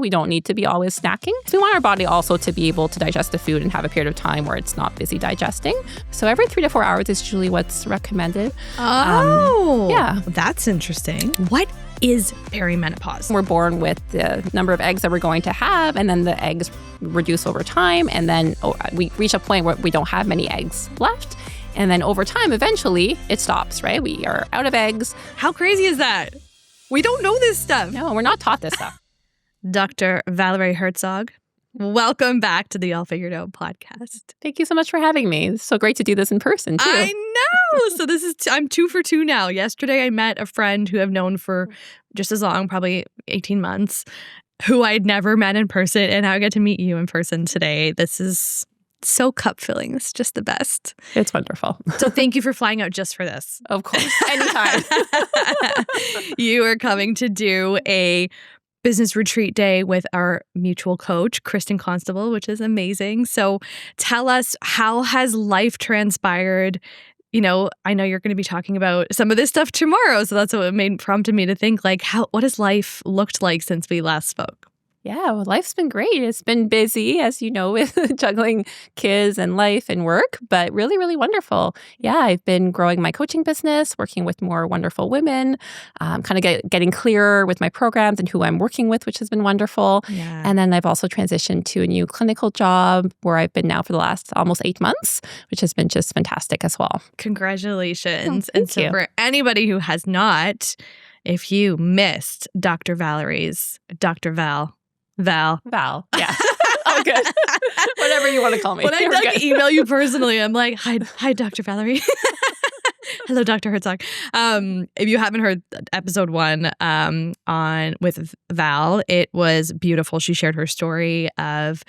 We don't need to be always snacking. So we want our body also to be able to digest the food and have a period of time where it's not busy digesting. So every 3 to 4 hours is usually what's recommended. Yeah. That's interesting. What is perimenopause? We're born with the number of eggs that we're going to have, and then the eggs reduce over time. And then we reach a point where we don't have many eggs left. And then over time, eventually, it stops, right? We are out of eggs. How crazy is that? We don't know this stuff. No, we're not taught this stuff. Dr. Valerie Hertzog, welcome back to the All Figured Out podcast. Thank you so much for having me. It's so great to do this in person, too. I know. So I'm 2 for 2 now. Yesterday, I met a friend who I've known for just as long, probably 18 months, who I'd never met in person. And now I get to meet you in person today. This is so cup filling. It's just the best. It's wonderful. So thank you for flying out just for this. Of course. Anytime. You are coming to do a business retreat day with our mutual coach, Kristen Constable, which is amazing. So tell us, how has life transpired? You know, I know you're going to be talking about some of this stuff tomorrow. So that's what prompted me to think, like, what has life looked like since we last spoke? Yeah, well, life's been great. It's been busy, as you know, with juggling kids and life and work, but really, really wonderful. Yeah, I've been growing my coaching business, working with more wonderful women, kind of getting clearer with my programs and who I'm working with, which has been wonderful. Yeah. And then I've also transitioned to a new clinical job where I've been now for the last almost 8 months, which has been just fantastic as well. Congratulations. Oh, and so for anybody who has not, if you missed Dr. Val. Yeah. Oh, good. Whatever you want to call me. When I email you personally, I'm like, hi, Dr. Valerie. Hello, Dr. Hertzog. If you haven't heard episode 1 with Val, it was beautiful. She shared her story of,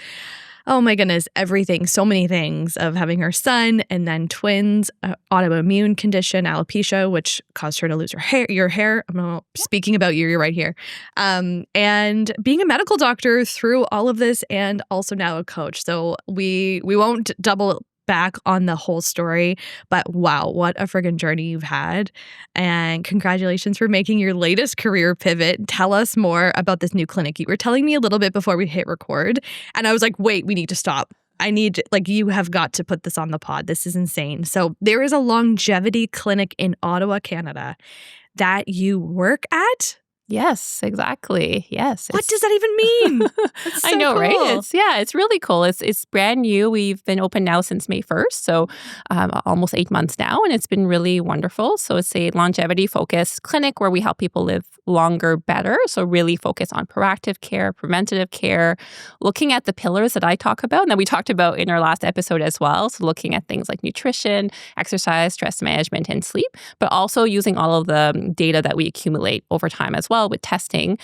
oh my goodness, everything, so many things, of having her son and then twins, autoimmune condition, alopecia, which caused her to lose your hair. I'm not speaking about you, you're right here. And being a medical doctor through all of this, and also now a coach. So we won't double back on the whole story, but wow, what a friggin' journey you've had. And congratulations for making your latest career pivot. Tell us more about this new clinic. You were telling me a little bit before we hit record, and I was like, wait, we need to stop. You have got to put this on the pod. This is insane. So there is a longevity clinic in Ottawa, Canada that you work at? Yes, exactly. Yes. What does that even mean? That's so I know, cool. right? It's really cool. It's brand new. We've been open now since May 1st, so almost 8 months now, and it's been really wonderful. So it's a longevity-focused clinic where we help people live longer, better. So really focus on proactive care, preventative care, looking at the pillars that I talk about and that we talked about in our last episode as well. So looking at things like nutrition, exercise, stress management, and sleep, but also using all of the data that we accumulate over time as well with testing.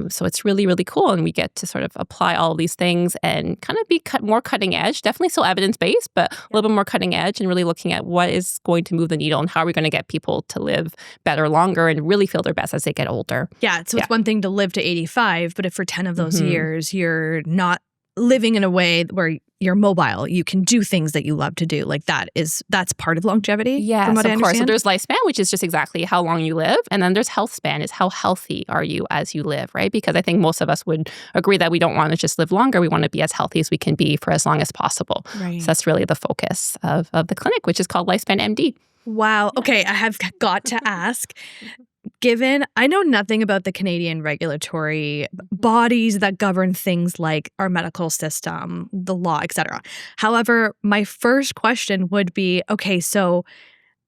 So it's really, really cool. And we get to sort of apply all of these things and kind of be more cutting edge, definitely still evidence-based, but a little bit more cutting edge, and really looking at what is going to move the needle and how are we going to get people to live better, longer, and really feel their best as they get older. Yeah. So it's one thing to live to 85, but if for 10 of those years, you're not living in a way where you're mobile, you can do things that you love to do. Like that's part of longevity. Yes, from what I of course. So understand. there's lifespan, which is just exactly how long you live. And then there's health span, is how healthy are you as you live, right? Because I think most of us would agree that we don't want to just live longer. We want to be as healthy as we can be for as long as possible. Right. So that's really the focus of the clinic, which is called Lifespan MD. Wow. Okay, I have got to ask, given I know nothing about the Canadian regulatory bodies that govern things like our medical system, the law, etc. However, my first question would be, okay, so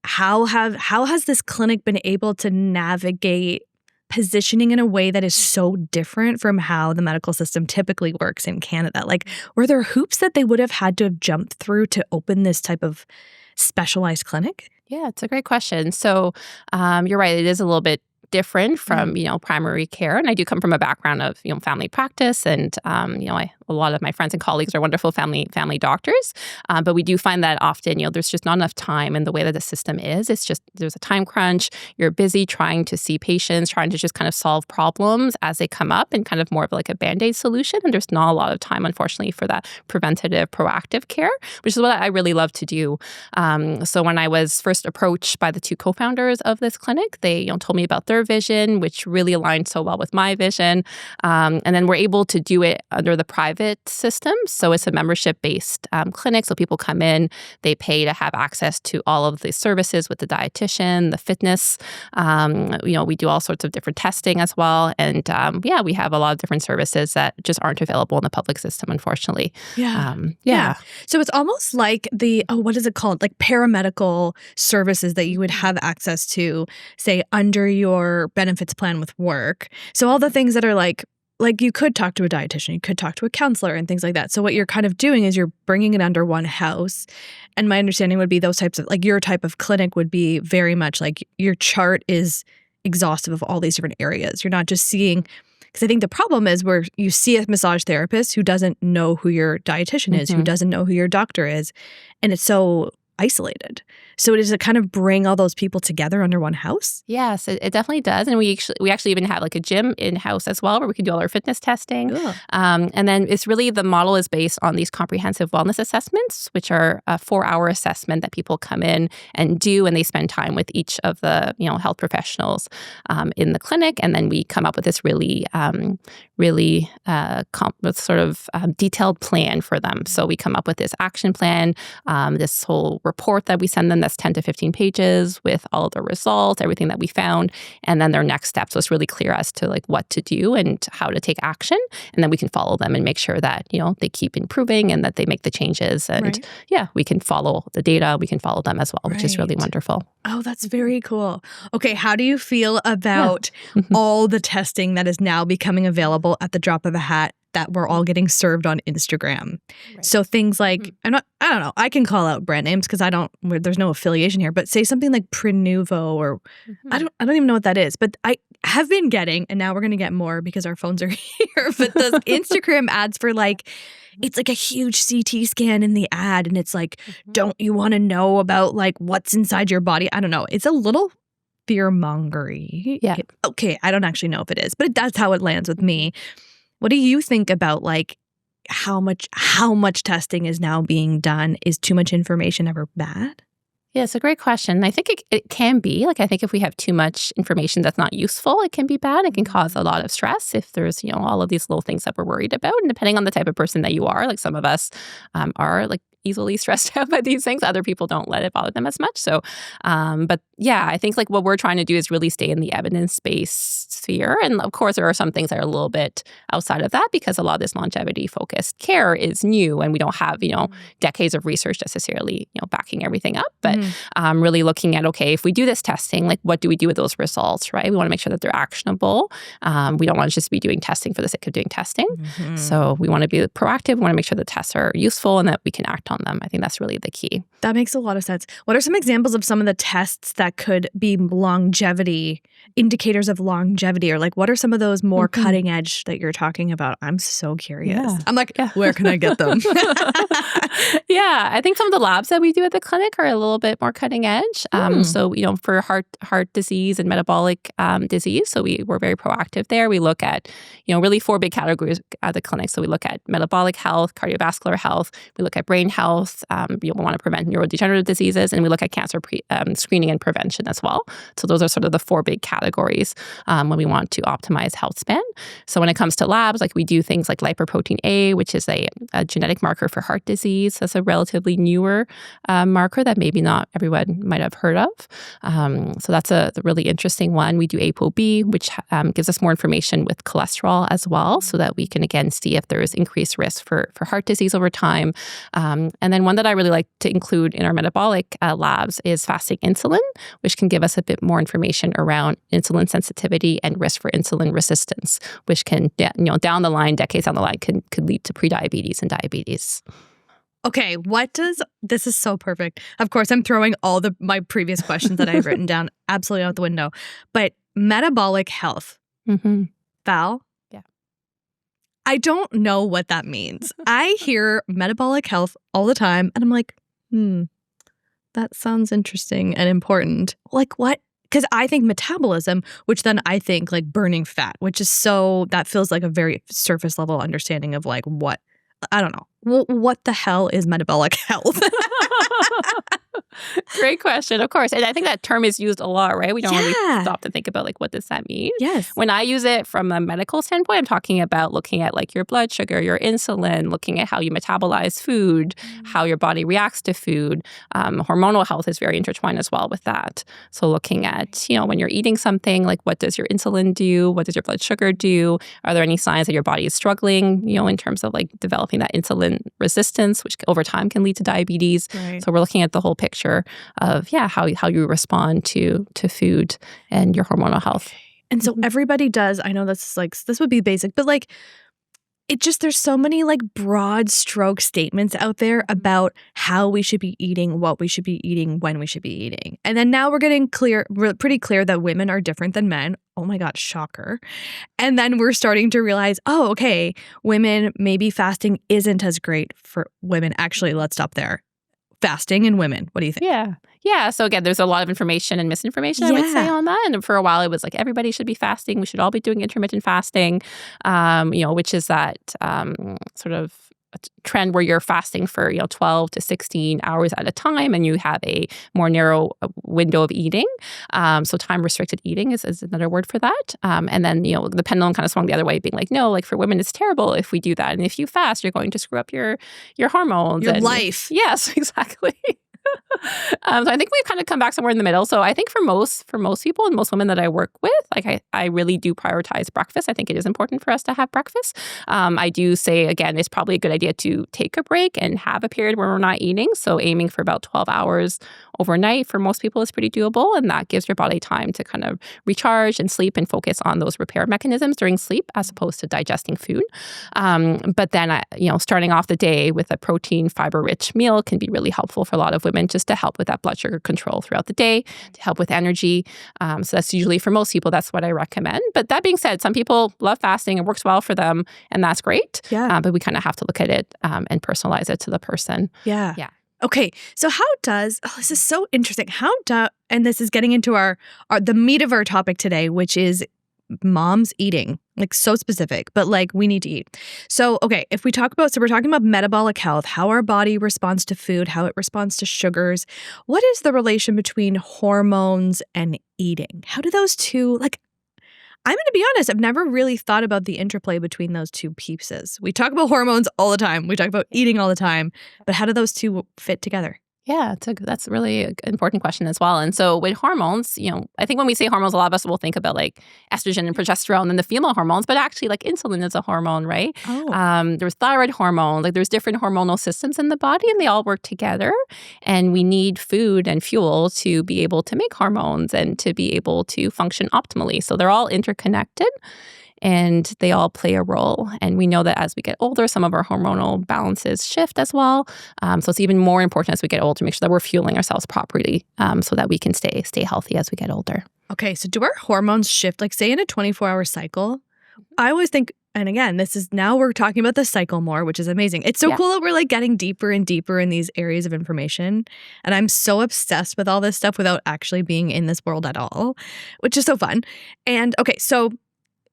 how has this clinic been able to navigate positioning in a way that is so different from how the medical system typically works in Canada? Like, were there hoops that they would have had to have jumped through to open this type of specialized clinic? Yeah, it's a great question. So you're right. It is a little bit different from, primary care. And I do come from a background of, family practice. And, I a lot of my friends and colleagues are wonderful family doctors, but we do find that often, there's just not enough time in the way that the system is. It's just there's a time crunch. You're busy trying to see patients, trying to just kind of solve problems as they come up, and kind of more of like a Band-Aid solution. And there's not a lot of time, unfortunately, for that preventative, proactive care, which is what I really love to do. So when I was first approached by the two co-founders of this clinic, they told me about their vision, which really aligned so well with my vision. And then we're able to do it under the private system. So it's a membership-based clinic. So people come in, they pay to have access to all of the services with the dietitian, the fitness. We do all sorts of different testing as well. And we have a lot of different services that just aren't available in the public system, unfortunately. Yeah. So it's almost like what is it called? Like paramedical services that you would have access to, say, under your benefits plan with work. So all the things that are like you could talk to a dietitian, you could talk to a counselor and things like that. So what you're kind of doing is you're bringing it under one house. And my understanding would be those types of, like your type of clinic would be very much like your chart is exhaustive of all these different areas. You're not just seeing, because I think the problem is where you see a massage therapist who doesn't know who your dietitian is, who doesn't know who your doctor is, and it's so isolated. So does it kind of bring all those people together under one house? Yes, it definitely does. And we actually even have like a gym in-house as well, where we can do all our fitness testing. And then it's really, the model is based on these comprehensive wellness assessments, which are a 4-hour assessment that people come in and do, and they spend time with each of the health professionals in the clinic. And then we come up with this really detailed plan for them. So we come up with this action plan, this whole report that we send them that's 10 to 15 pages with all of the results, everything that we found, and then their next steps. So it's really clear as to like what to do and how to take action. And then we can follow them and make sure that, they keep improving and that they make the changes. And we can follow the data. We can follow them as well, which is really wonderful. Oh, that's very cool. Okay, how do you feel about all the testing that is now becoming available at the drop of a hat that we're all getting served on Instagram? So things like, I don't know, I can call out brand names because there's no affiliation here, but say something like Prenuvo or I don't even know what that is, but I have been getting, and now we're going to get more because our phones are here, but those Instagram ads for it's like a huge CT scan in the ad, and it's like, don't you want to know about like what's inside your body? I don't know. It's a little fear-mongering. Yeah. Okay, I don't actually know if it is, but that's how it lands with me. What do you think about like how much testing is now being done? Is too much information ever bad? Yeah, it's a great question. I think it can be. Like, I think if we have too much information that's not useful, it can be bad. It can cause a lot of stress if there's, all of these little things that we're worried about. And depending on the type of person that you are, like some of us are like easily stressed out by these things. Other people don't let it bother them as much. So, but yeah, I think like what we're trying to do is really stay in the evidence-based sphere. And of course, there are some things that are a little bit outside of that because a lot of this longevity-focused care is new and we don't have, decades of research necessarily, backing everything up. But really looking at, okay, if we do this testing, like what do we do with those results, right? We want to make sure that they're actionable. We don't want to just be doing testing for the sake of doing testing. So we want to be proactive. We want to make sure the tests are useful and that we can act on them. I think that's really the key. That makes a lot of sense. What are some examples of some of the tests that could be longevity, indicators of longevity, or like what are some of those more cutting edge that you're talking about? I'm so curious. Yeah. I'm like, where can I get them? Yeah, I think some of the labs that we do at the clinic are a little bit more cutting edge. So, for heart disease and metabolic disease, so we're very proactive there. We look at, really 4 big categories at the clinic. So we look at metabolic health, cardiovascular health, we look at brain health, we want to prevent neurodegenerative diseases, and we look at cancer screening and prevention as well. So those are sort of the 4 big categories when we want to optimize health span. So when it comes to labs, like we do things like lipoprotein A, which is a genetic marker for heart disease. That's a relatively newer marker that maybe not everyone might have heard of. So that's a really interesting one. We do ApoB, which gives us more information with cholesterol as well, so that we can again see if there is increased risk for heart disease over time. And then one that I really like to include in our metabolic labs is fasting insulin, which can give us a bit more information around insulin sensitivity and risk for insulin resistance, which can, down the line, decades down the line, could lead to prediabetes and diabetes. Okay, this is so perfect. Of course, I'm throwing all my previous questions that I've written down absolutely out the window. But metabolic health, Val? Yeah. I don't know what that means. I hear metabolic health all the time, and I'm like, that sounds interesting and important. Like what? Because I think metabolism, which then I think like burning fat, which is that feels like a very surface level understanding of like what, I don't know. What the hell is metabolic health? Great question, of course. And I think that term is used a lot, right? We don't really stop to think about like, what does that mean? Yes. When I use it from a medical standpoint, I'm talking about looking at like your blood sugar, your insulin, looking at how you metabolize food, how your body reacts to food. Hormonal health is very intertwined as well with that. So looking at, when you're eating something, like what does your insulin do? What does your blood sugar do? Are there any signs that your body is struggling, in terms of like developing that insulin resistance, which over time can lead to diabetes. Right. So we're looking at the whole picture of how you respond to food and your hormonal health. And so everybody does. I know this would be basic, but like it just, there's so many like broad stroke statements out there about how we should be eating, what we should be eating, when we should be eating. And then now we're pretty clear that women are different than men. Oh my God, shocker. And then we're starting to realize, oh, okay, women, maybe fasting isn't as great for women. Actually, let's stop there. Fasting and women. What do you think? Yeah. So again, there's a lot of information and misinformation, I would say, on that. And for a while, it was like everybody should be fasting. We should all be doing intermittent fasting, which is that sort of trend where you're fasting for 12 to 16 hours at a time, and you have a more narrow window of eating. So time restricted eating is another word for that. And then the pendulum kind of swung the other way, being like, no, like for women it's terrible if we do that, and if you fast, you're going to screw up your hormones, your life. Yes, exactly. So I think we've kind of come back somewhere in the middle. So I think for most people and most women that I work with, like I really do prioritize breakfast. I think it is important for us to have breakfast. I do say, again, it's probably a good idea to take a break and have a period where we're not eating. So aiming for about 12 hours overnight for most people is pretty doable. And that gives your body time to kind of recharge and sleep and focus on those repair mechanisms during sleep as opposed to digesting food. But then, starting off the day with a protein, fiber-rich meal can be really helpful for a lot of women, just to help with that blood sugar control throughout the day, to help with energy. So that's usually, for most people, that's what I recommend. But that being said, some people love fasting. It works well for them, and that's great. Yeah. But we kind of have to look at it and personalize it to the person. Yeah. Okay, so this is so interesting. And this is getting into the meat of our topic today, which is moms eating, like so specific, but like we need to eat. So, okay, we're talking about metabolic health, how our body responds to food, how it responds to sugars. What is the relation between hormones and eating? How do those two, I'm going to be honest, I've never really thought about the interplay between those two pieces. We talk about hormones all the time. We talk about eating all the time. But how do those two fit together? Yeah, that's really an important question as well. And so with hormones, I think when we say hormones, a lot of us will think about like estrogen and progesterone and the female hormones, but actually like insulin is a hormone, right? Oh. There's thyroid hormone, like there's different hormonal systems in the body, and they all work together. And we need food and fuel to be able to make hormones and to be able to function optimally. So they're all interconnected, and they all play a role. And we know that as we get older, some of our hormonal balances shift as well. So it's even more important as we get older to make sure that we're fueling ourselves properly so that we can stay healthy as we get older. Okay, so do our hormones shift, like say in a 24-hour cycle? I always think, and again, now we're talking about the cycle more, which is amazing. It's so cool that we're like getting deeper and deeper in these areas of information. And I'm so obsessed with all this stuff without actually being in this world at all, which is so fun. And okay, so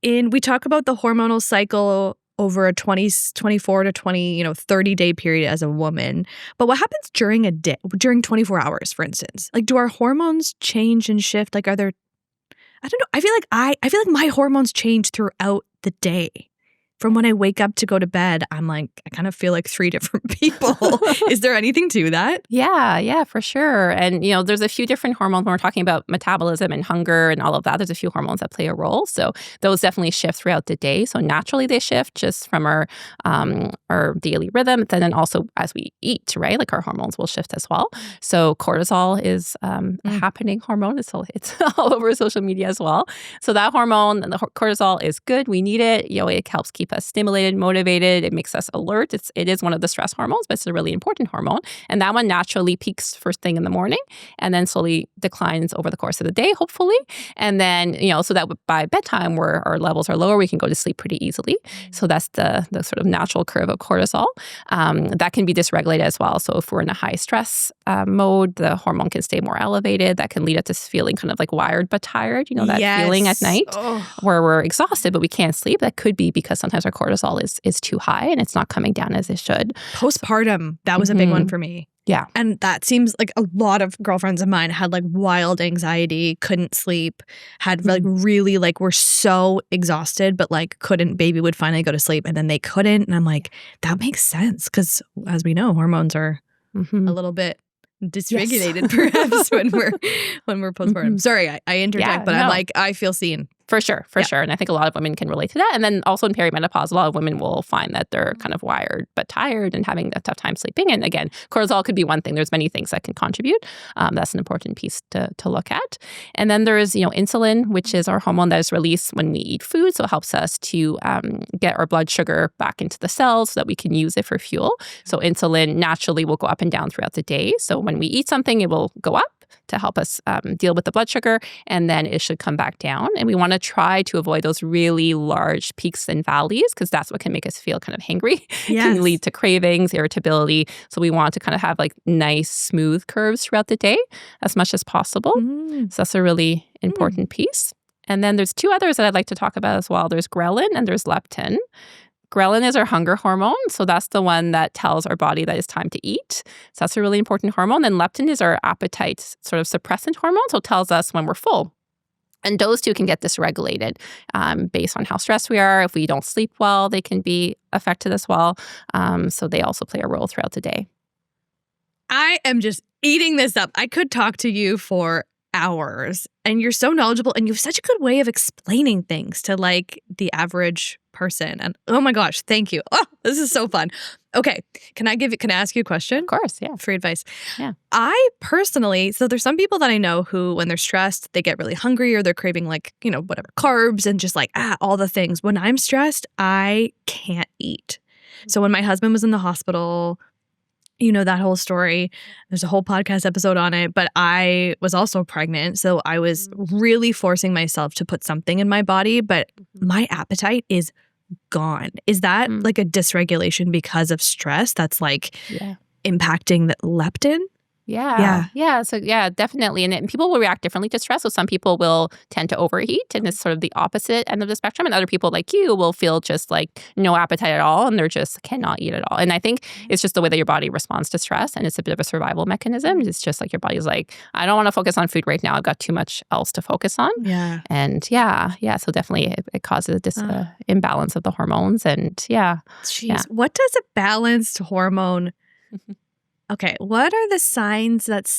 we talk about the hormonal cycle over a 24 to 30-day period as a woman. But what happens during a day, during 24 hours, for instance? Like, do our hormones change and shift? Like, I don't know. I feel like my hormones change throughout the day. From when I wake up to go to bed, I'm like, I kind of feel like three different people. Is there anything to that? Yeah, for sure. And, there's a few different hormones when we're talking about metabolism and hunger and all of that. There's a few hormones that play a role. So those definitely shift throughout the day. So naturally they shift just from our daily rhythm. And then also as we eat, right? Like our hormones will shift as well. So cortisol is a happening hormone. It's all over social media as well. So that hormone, the cortisol, is good. We need it. It helps keep keep us stimulated, motivated. It makes us alert. It is one of the stress hormones, but it's a really important hormone. And that one naturally peaks first thing in the morning and then slowly declines over the course of the day, hopefully. And then, so that by bedtime where our levels are lower, we can go to sleep pretty easily. So that's the sort of natural curve of cortisol. That can be dysregulated as well. So if we're in a high stress mode, the hormone can stay more elevated. That can lead us to feeling kind of like wired but tired, that feeling at night where we're exhausted but we can't sleep. That could be because sometimes our cortisol is too high and it's not coming down as it should. Postpartum, that was a big one for me. Yeah. And that seems like a lot of girlfriends of mine had like wild anxiety, couldn't sleep, had like really like were so exhausted, but like baby would finally go to sleep and then they couldn't. And I'm like, that makes sense because as we know, hormones are a little bit dysregulated perhaps when we're postpartum. Sorry, I interject, but I'm like, I feel seen. For sure. And I think a lot of women can relate to that. And then also in perimenopause, a lot of women will find that they're kind of wired but tired and having a tough time sleeping. And again, cortisol could be one thing. There's many things that can contribute. That's an important piece to look at. And then there is, insulin, which is our hormone that is released when we eat food. So it helps us to get our blood sugar back into the cells so that we can use it for fuel. So insulin naturally will go up and down throughout the day. So when we eat something, it will go up to help us deal with the blood sugar, and then it should come back down. And we want to try to avoid those really large peaks and valleys because that's what can make us feel kind of hangry. Yes. Can lead to cravings, irritability. So we want to kind of have like nice, smooth curves throughout the day as much as possible. So that's a really important piece. And then there's two others that I'd like to talk about as well. There's ghrelin and there's leptin. Ghrelin is our hunger hormone, so that's the one that tells our body that it's time to eat. So that's a really important hormone. And leptin is our appetite sort of suppressant hormone, so it tells us when we're full. And those two can get dysregulated based on how stressed we are. If we don't sleep well, they can be affected as well. So they also play a role throughout the day. I am just eating this up. I could talk to you for hours, and you're so knowledgeable, and you have such a good way of explaining things to like the average person. And oh my gosh, thank you. Oh, this is so fun. Okay, can I ask you a question? Of course, yeah. Free advice. Yeah. I personally, so there's some people that I know who, when they're stressed, they get really hungry or they're craving like, whatever, carbs and just like, all the things. When I'm stressed, I can't eat. So when my husband was in the hospital, that whole story. There's a whole podcast episode on it, but I was also pregnant. So I was really forcing myself to put something in my body, but my appetite is gone. Is that like a dysregulation because of stress that's like impacting the leptin? Yeah. So definitely. And people will react differently to stress. So some people will tend to overeat, and it's sort of the opposite end of the spectrum. And other people like you will feel just like no appetite at all, and they're just cannot eat at all. And I think it's just the way that your body responds to stress, and it's a bit of a survival mechanism. It's just like your body's like, I don't want to focus on food right now. I've got too much else to focus on. Yeah. And so definitely it causes this imbalance of the hormones. And What does a balanced hormone... Okay, what are the signs that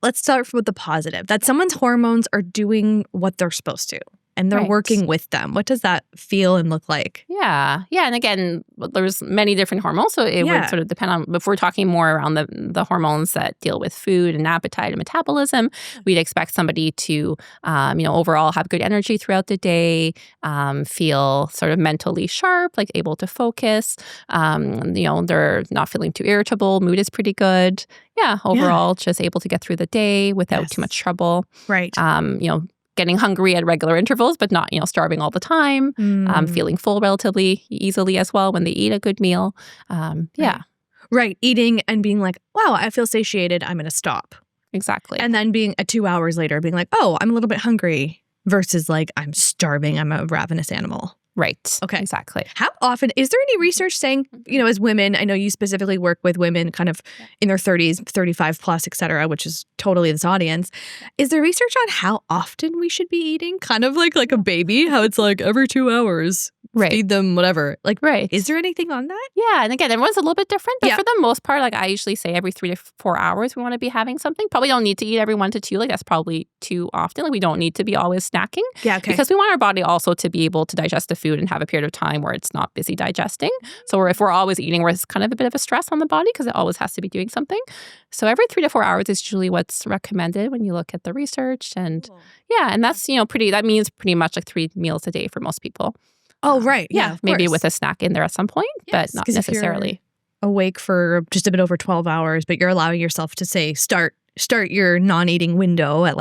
let's start with the positive, that someone's hormones are doing what they're supposed to and they're working with them? What does that feel and look like? Yeah. And again, there's many different hormones, so it would sort of depend on, if we're talking more around the hormones that deal with food and appetite and metabolism, we'd expect somebody to, overall have good energy throughout the day, feel sort of mentally sharp, like able to focus, they're not feeling too irritable, mood is pretty good. Yeah, overall, just able to get through the day without too much trouble. Right. Getting hungry at regular intervals, but not, starving all the time, feeling full relatively easily as well when they eat a good meal. Right. Eating and being like, wow, I feel satiated. I'm going to stop. Exactly. And then being 2 hours later, being like, oh, I'm a little bit hungry versus like, I'm starving. I'm a ravenous animal. Right. Okay. Exactly. How often, is there any research saying, as women, I know you specifically work with women kind of in their 30s, 35 plus, et cetera, which is totally this audience. Is there research on how often we should be eating? Kind of like a baby, how it's like every 2 hours. Right. Feed them whatever. Like, right. Is there anything on that? Yeah. And again, everyone's a little bit different. But for the most part, like I usually say every 3 to 4 hours we want to be having something. Probably don't need to eat every 1 to 2. Like that's probably too often. Like we don't need to be always snacking. Yeah. Okay. Because we want our body also to be able to digest the food and have a period of time where it's not busy digesting. So if we're always eating, it's kind of a bit of a stress on the body because it always has to be doing something. So every 3 to 4 hours is usually what's recommended when you look at the research. And and that's, that means pretty much like 3 meals a day for most people. Oh, right. Yeah, of maybe course. with a snack in there at some point, Yes, but not 'cause if you're necessarily. awake for just a bit over 12 hours, but you're allowing yourself to say start your non-eating window at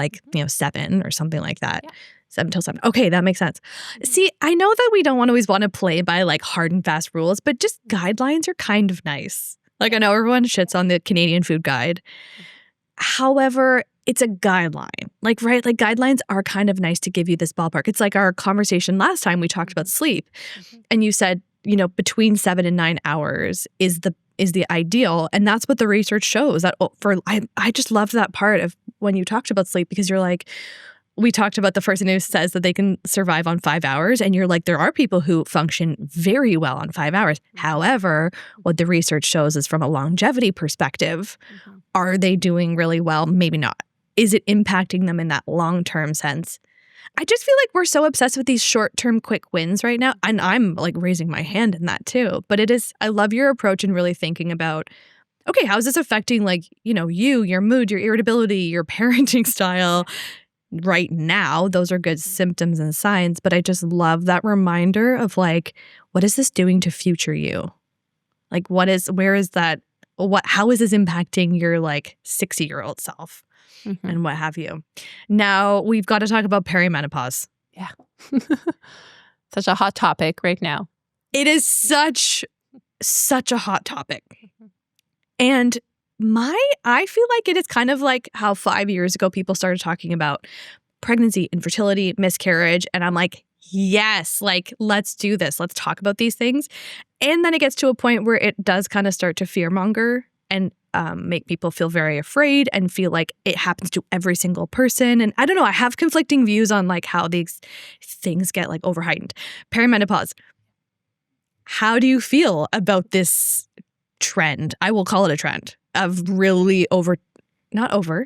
7 or something like that. Yeah. 7 till 7. Okay, that makes sense. See, I know that we don't always want to play by hard and fast rules, but just guidelines are kind of nice. I know everyone shits on the Canadian Food Guide. However, it's a guideline. Right? Guidelines are kind of nice to give you this ballpark. It's like our conversation last time we talked about sleep. And you said, between 7 and 9 hours is the ideal. And that's what the research shows. I just loved that part of when you talked about sleep, because you're we talked about the person who says that they can survive on 5 hours. And you're there are people who function very well on 5 hours. However, what the research shows is from a longevity perspective, are they doing really well? Maybe not. Is it impacting them in that long-term sense? I just feel we're so obsessed with these short-term quick wins right now. And I'm raising my hand in that too. But I love your approach in really thinking about, okay, how is this affecting your mood, your irritability, your parenting style right now? Those are good symptoms and signs. But I just love that reminder of what is this doing to future you? Where is that? How is this impacting your 60-year-old self? And what have you. Now, we've got to talk about perimenopause. Yeah. Such a hot topic right now. It is such a hot topic. And I feel it is kind of how 5 years ago people started talking about pregnancy, infertility, miscarriage. And I'm yes, let's do this. Let's talk about these things. And then it gets to a point where it does kind of start to fear-monger and make people feel very afraid and feel it happens to every single person. And I don't know, I have conflicting views on how these things get overheightened. Perimenopause. How do you feel about this trend? I will call it a trend of really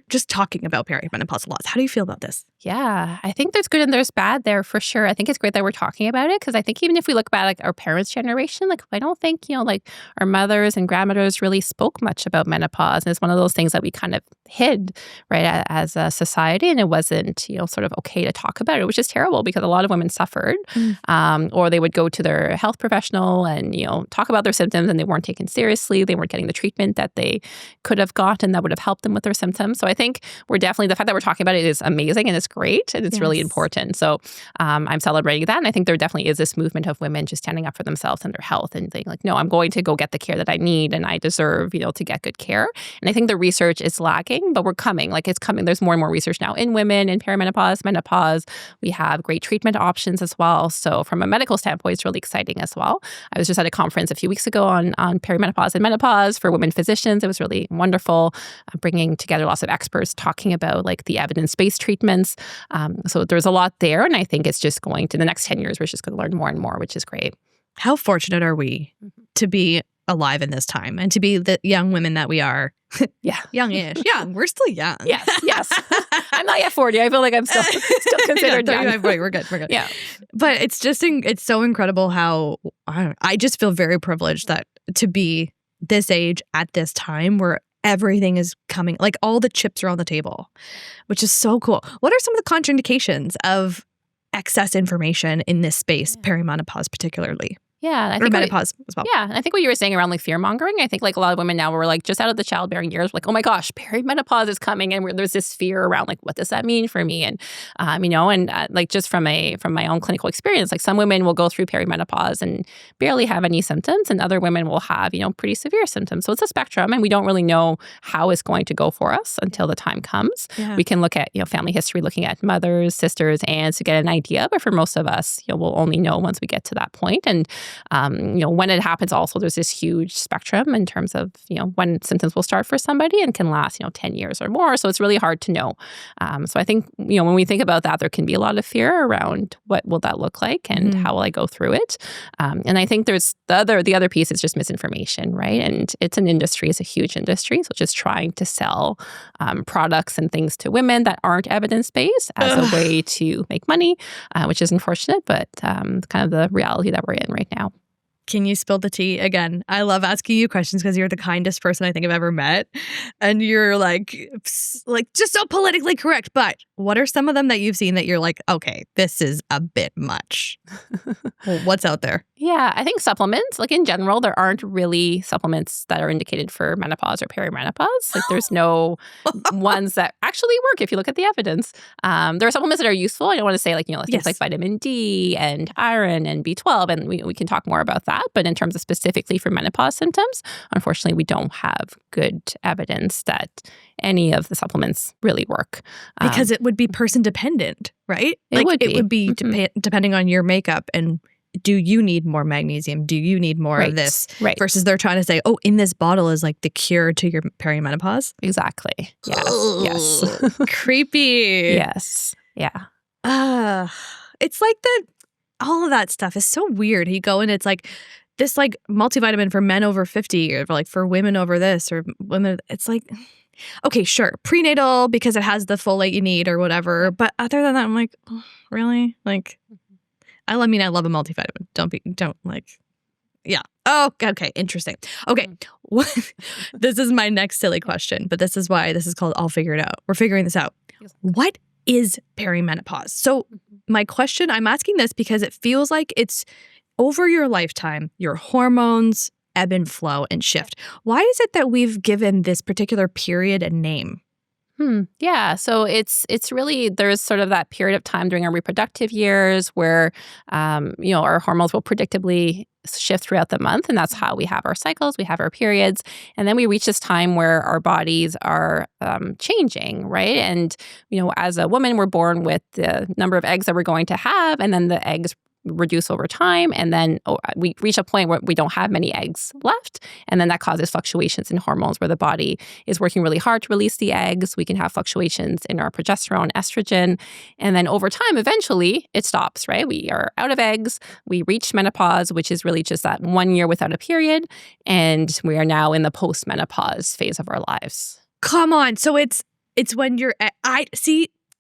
just talking about perimenopause lots. How do you feel about this? Yeah, I think there's good and there's bad there for sure. I think it's great that we're talking about it, because I think even if we look back our parents' generation, I don't think, our mothers and grandmothers really spoke much about menopause. And it's one of those things that we kind of hid, right, as a society. And it wasn't, sort of okay to talk about it, which is terrible because a lot of women suffered. Or they would go to their health professional and, talk about their symptoms, and they weren't taken seriously. They weren't getting the treatment that they could have gotten that would have helped them with their symptoms. So I think the fact that we're talking about it is amazing, and it's great, and it's really important. So I'm celebrating that. And I think there definitely is this movement of women just standing up for themselves and their health and saying no, I'm going to go get the care that I need, and I deserve, to get good care. And I think the research is lacking, but we're coming. It's coming. There's more and more research now in women, in perimenopause, menopause. We have great treatment options as well. So from a medical standpoint, it's really exciting as well. I was just at a conference a few weeks ago on perimenopause and menopause for women physicians. It was really wonderful, bringing together lots of experts talking about the evidence-based treatments. So there's a lot there, and I think it's just going to the next 10 years, we're just going to learn more and more, which is great. How fortunate are we to be alive in this time and to be the young women that we are? Yeah. Young-ish. Young. We're still young. Yes. I'm not yet 40. I feel I'm still considered young. We're good. Yeah. But it's so incredible how I just feel very privileged that to be this age at this time where everything is coming, all the chips are on the table, which is so cool. What are some of the contraindications of excess information in this space, perimenopause particularly? Yeah. I or think menopause as well. Yeah. And I think what you were saying around fear-mongering, I think a lot of women now were just out of the childbearing years, oh my gosh, perimenopause is coming. And there's this fear around what does that mean for me? And, just from my own clinical experience, some women will go through perimenopause and barely have any symptoms, and other women will have, pretty severe symptoms. So it's a spectrum, and we don't really know how it's going to go for us until the time comes. Yeah. We can look at, family history, looking at mothers, sisters, aunts to get an idea. But for most of us, we'll only know once we get to that point. And when it happens also, there's this huge spectrum in terms of, when symptoms will start for somebody and can last, 10 years or more. So it's really hard to know. So I think, when we think about that, there can be a lot of fear around what will that look like and how will I go through it. And I think there's the other piece is just misinformation, right? And it's an industry, it's a huge industry. So just trying to sell products and things to women that aren't evidence-based as a way to make money, which is unfortunate, but kind of the reality that we're in right now. Can you spill the tea again? I love asking you questions because you're the kindest person I think I've ever met. And you're like just so politically correct. But what are some of them that you've seen that you're like, okay, this is a bit much? Well, what's out there? Yeah, I think supplements, like in general, there aren't really supplements that are indicated for menopause or perimenopause. Like there's no ones that actually work if you look at the evidence. There are supplements that are useful. I don't want to say things like vitamin D and iron and B12, and we can talk more about that. But in terms of specifically for menopause symptoms, unfortunately, we don't have good evidence that any of the supplements really work. Because it would be person dependent, right? It would be depending on your makeup and do you need more magnesium? Do you need more of this? Right. Versus they're trying to say, oh, in this bottle is like the cure to your perimenopause. Exactly. Yes. Ugh, yes. Creepy. Yes. Yeah. It's like all of that stuff is so weird. You go and it's like this like multivitamin for men over 50 or like for women over this or women. It's like, okay, sure. Prenatal because it has the folate you need or whatever. But other than that, I'm like, oh, really? Like, I love a multivitamin. Yeah. Oh, okay. Interesting. Okay. This is my next silly question, but this is why this is called I'll Figure It Out. We're figuring this out. What is perimenopause? So my question, I'm asking this because it feels like it's over your lifetime, your hormones ebb and flow and shift. Why is it that we've given this particular period a name? Yeah. So it's really, there's sort of that period of time during our reproductive years where, our hormones will predictably shift throughout the month. And that's how we have our cycles, we have our periods. And then we reach this time where our bodies are changing, right? And, as a woman, we're born with the number of eggs that we're going to have. And then the eggs reduce over time, and then we reach a point where we don't have many eggs left, and then that causes fluctuations in hormones where the body is working really hard to release the eggs. We can have fluctuations in our progesterone, estrogen, and then over time, eventually, it stops, right? We are out of eggs, we reach menopause, which is really just that 1 year without a period, and we are now in the post-menopause phase of our lives. Come on. So it's when you're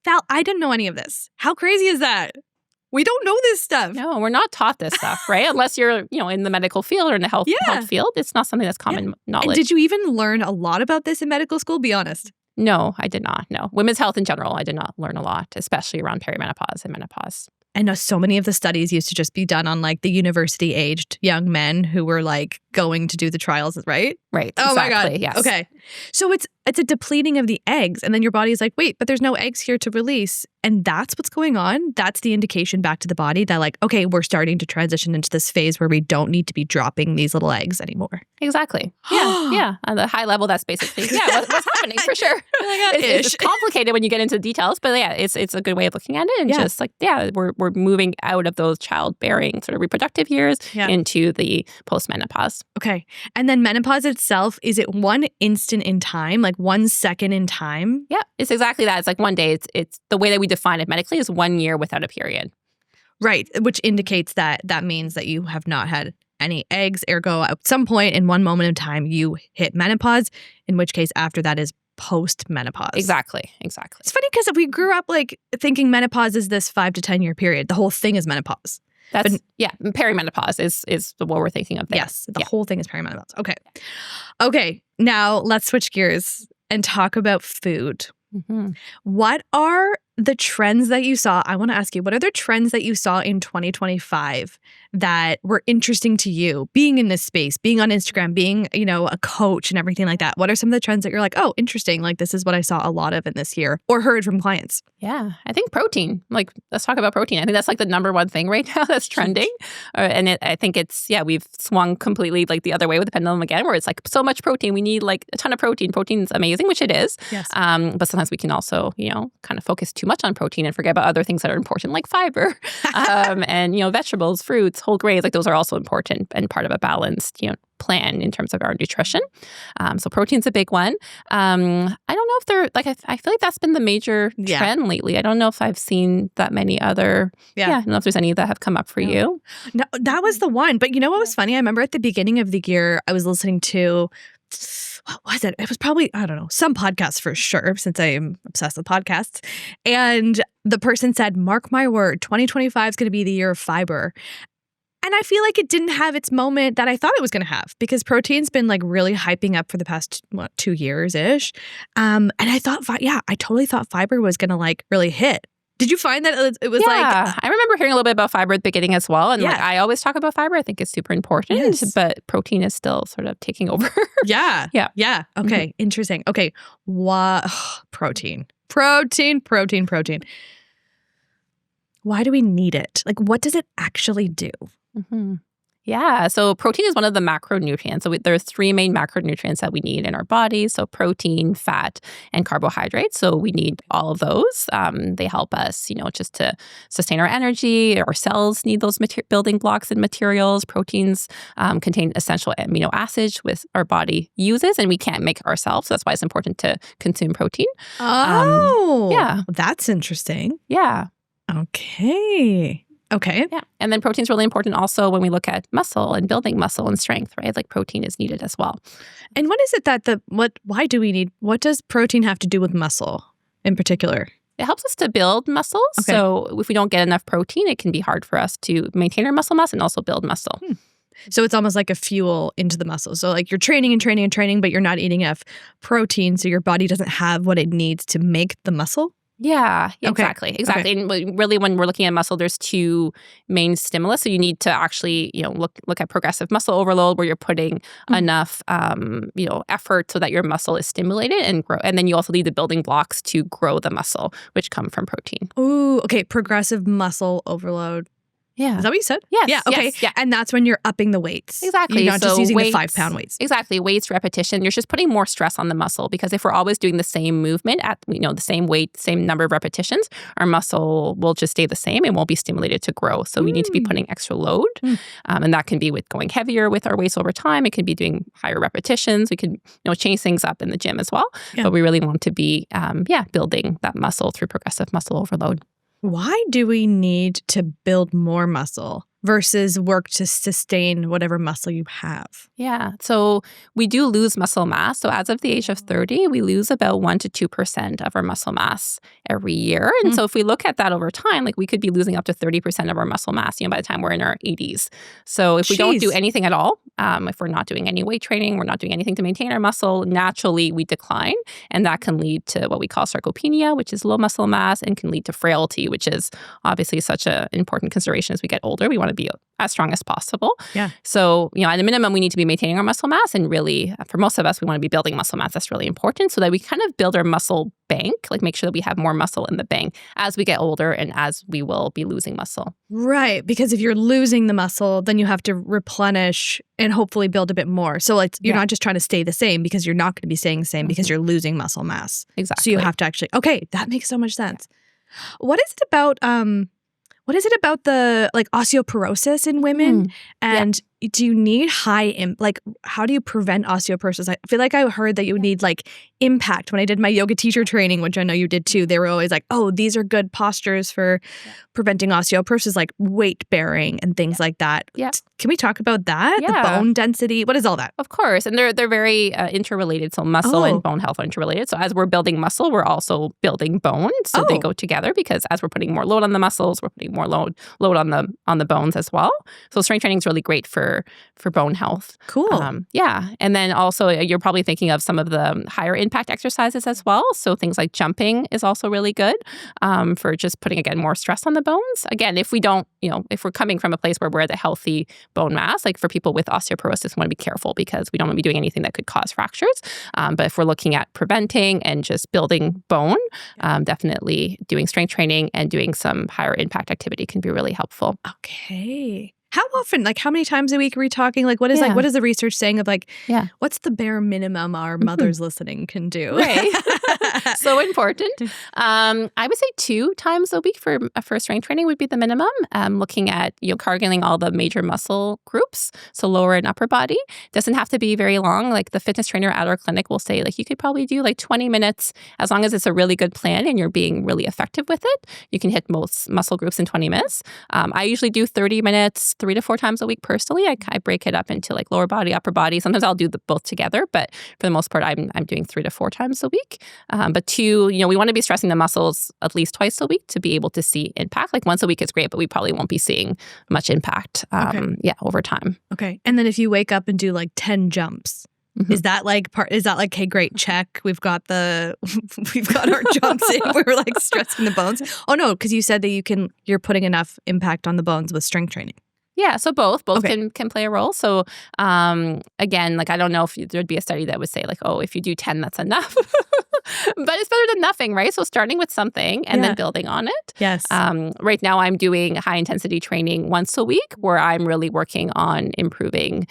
Val, I didn't know any of this. How crazy is that? We don't know this stuff. No, we're not taught this stuff, right? Unless you're, in the medical field or in the health field. It's not something that's common knowledge. And did you even learn a lot about this in medical school? Be honest. No, I did not. No. Women's health in general, I did not learn a lot, especially around perimenopause and menopause. I know so many of the studies used to just be done on like the university-aged young men who were like going to do the trials, right? Right. Oh exactly, my God. Yes. Okay. So it's a depleting of the eggs, and then your body's like, wait, but there's no eggs here to release. And that's what's going on. That's the indication back to the body that like, okay, we're starting to transition into this phase where we don't need to be dropping these little eggs anymore. Exactly. Yeah. Yeah. On the high level, that's basically what's happening for sure. It's complicated when you get into details, but it's a good way of looking at it. And just like, we're moving out of those childbearing sort of reproductive years into the post-menopause. Okay. And then menopause itself, is it one instant in time, like 1 second in time? Yeah, it's exactly that. It's like one day. It's the way that we define it medically is 1 year without a period. Right, which indicates that means that you have not had any eggs, ergo at some point in one moment of time you hit menopause, in which case after that is post-menopause. Exactly. It's funny because we grew up like thinking menopause is this 5 to 10 year period. The whole thing is menopause. Perimenopause is what we're thinking of there. Yes, the whole thing is perimenopause. Okay, now let's switch gears and talk about food. Mm-hmm. What are the trends that you saw? I want to ask you, what are the trends that you saw in 2025 that were interesting to you, being in this space, being on Instagram, being, a coach and everything like that? What are some of the trends that you're like, oh, interesting, like this is what I saw a lot of in this year or heard from clients? Yeah, I think protein. Like, let's talk about protein. I think that's like the number one thing right now that's trending. I think it's, we've swung completely like the other way with the pendulum again, where it's like so much protein. We need like a ton of protein. Protein's amazing, which it is. Yes. But sometimes we can also, kind of focus too much on protein and forget about other things that are important, like fiber and, vegetables, fruits, whole grains. Like those are also important and part of a balanced, plan in terms of our nutrition. So protein's a big one. I don't know if they're like, I feel like that's been the major trend lately. I don't know if I've seen that many other, I don't know if there's any that have come up for you. No, that was the one. But you know what was funny? I remember at the beginning of the year, I was listening to, what was it? It was probably, I don't know, some podcast for sure, since I am obsessed with podcasts. And the person said, mark my word, 2025 is going to be the year of fiber. And I feel like it didn't have its moment that I thought it was going to have because protein's been like really hyping up for the past 2 years-ish. And I thought, I totally thought fiber was going to like really hit. Did you find that it was like... Yeah, I remember hearing a little bit about fiber at the beginning as well. And like I always talk about fiber. I think it's super important, but protein is still sort of taking over. Yeah. Okay, interesting. Okay, protein. Why do we need it? Like, what does it actually do? Yeah, so protein is one of the macronutrients. So there's 3 main macronutrients that we need in our bodies. So protein, fat, and carbohydrates. So we need all of those. They help us, just to sustain our energy. Our cells need those building blocks and materials. Proteins contain essential amino acids which our body uses, and we can't make ourselves. So that's why it's important to consume protein. That's interesting. Yeah. Okay. Yeah. And then protein is really important also when we look at muscle and building muscle and strength, right? Like protein is needed as well. And what is it what does protein have to do with muscle in particular? It helps us to build muscles. Okay. So if we don't get enough protein, it can be hard for us to maintain our muscle mass and also build muscle. So it's almost like a fuel into the muscle. So like you're training, but you're not eating enough protein, so your body doesn't have what it needs to make the muscle? Yeah, exactly. Okay. And really, when we're looking at muscle, there's 2 main stimulus. So you need to actually, look at progressive muscle overload, where you're putting enough, effort so that your muscle is stimulated and grow. And then you also need the building blocks to grow the muscle, which come from protein. Ooh, okay. Progressive muscle overload. Yeah. Is that what you said? Yes. Yeah. Okay. Yes, yeah. And that's when you're upping the weights. Exactly. You're not just using the 5-pound weights. Exactly. Weights, repetition. You're just putting more stress on the muscle because if we're always doing the same movement at, the same weight, same number of repetitions, our muscle will just stay the same and won't be stimulated to grow. So we need to be putting extra load. And that can be with going heavier with our weights over time. It can be doing higher repetitions. We can, change things up in the gym as well. Yeah. But we really want to be, building that muscle through progressive muscle overload. Why do we need to build more muscle versus work to sustain whatever muscle you have? Yeah. So we do lose muscle mass. So as of the age of 30, we lose about 1 to 2% of our muscle mass every year. And so if we look at that over time, like we could be losing up to 30% of our muscle mass, by the time we're in our 80s. So if we don't do anything at all, if we're not doing any weight training, we're not doing anything to maintain our muscle, naturally we decline. And that can lead to what we call sarcopenia, which is low muscle mass, and can lead to frailty, which is obviously such an important consideration as we get older. We want to be as strong as possible. Yeah. So, at a minimum, we need to be maintaining our muscle mass. And really, for most of us, we want to be building muscle mass. That's really important so that we kind of build our muscle bank, like make sure that we have more muscle in the bank as we get older and as we will be losing muscle. Right. Because if you're losing the muscle, then you have to replenish and hopefully build a bit more. So like you're not just trying to stay the same because you're not going to be staying the same because you're losing muscle mass. Exactly. So you have to actually, that makes so much sense. What is it about the like osteoporosis in women? And do you need how do you prevent osteoporosis? I feel like I heard that you need like impact. When I did my yoga teacher training, which I know you did too, they were always like, oh, these are good postures for preventing osteoporosis, like weight bearing and things like that. Yeah. Can we talk about that? Yeah. The bone density? What is all that? Of course. And they're very interrelated. So muscle and bone health are interrelated. So as we're building muscle, we're also building bone. So they go together because as we're putting more load on the muscles, we're putting more load on the bones as well. So strength training is really great for bone health. Cool. And then also you're probably thinking of some of the higher impact exercises as well. So things like jumping is also really good for just putting, again, more stress on the bones. Again, if we don't, if we're coming from a place where we're at a healthy bone mass, like for people with osteoporosis, we want to be careful because we don't want to be doing anything that could cause fractures. But if we're looking at preventing and just building bone, definitely doing strength training and doing some higher impact activity can be really helpful. Okay. How often, like how many times a week are we talking? Like what is the research saying of what's the bare minimum our mothers listening can do? Right. So important. I would say 2 times a week for strength training would be the minimum. Looking at, targeting all the major muscle groups. So lower and upper body. Doesn't have to be very long. Like the fitness trainer at our clinic will say, like you could probably do like 20 minutes as long as it's a really good plan and you're being really effective with it. You can hit most muscle groups in 20 minutes. I usually do 30 minutes, 3 to 4 times a week personally. I break it up into like lower body, upper body. Sometimes I'll do both together, but for the most part, I'm doing 3 to 4 times a week. But two, we want to be stressing the muscles at least twice a week to be able to see impact. Like once a week is great, but we probably won't be seeing much impact over time. Okay. And then if you wake up and do like 10 jumps, is that like hey, great, check. We've got our jumps in. We're like stressing the bones. Oh no, because you said that you're putting enough impact on the bones with strength training. Yeah, so both can play a role. So again, like I don't know if there'd be a study that would say like, oh, if you do 10, that's enough. But it's better than nothing, right? So starting with something and then building on it. Yes. Right now I'm doing high intensity training once a week where I'm really working on improving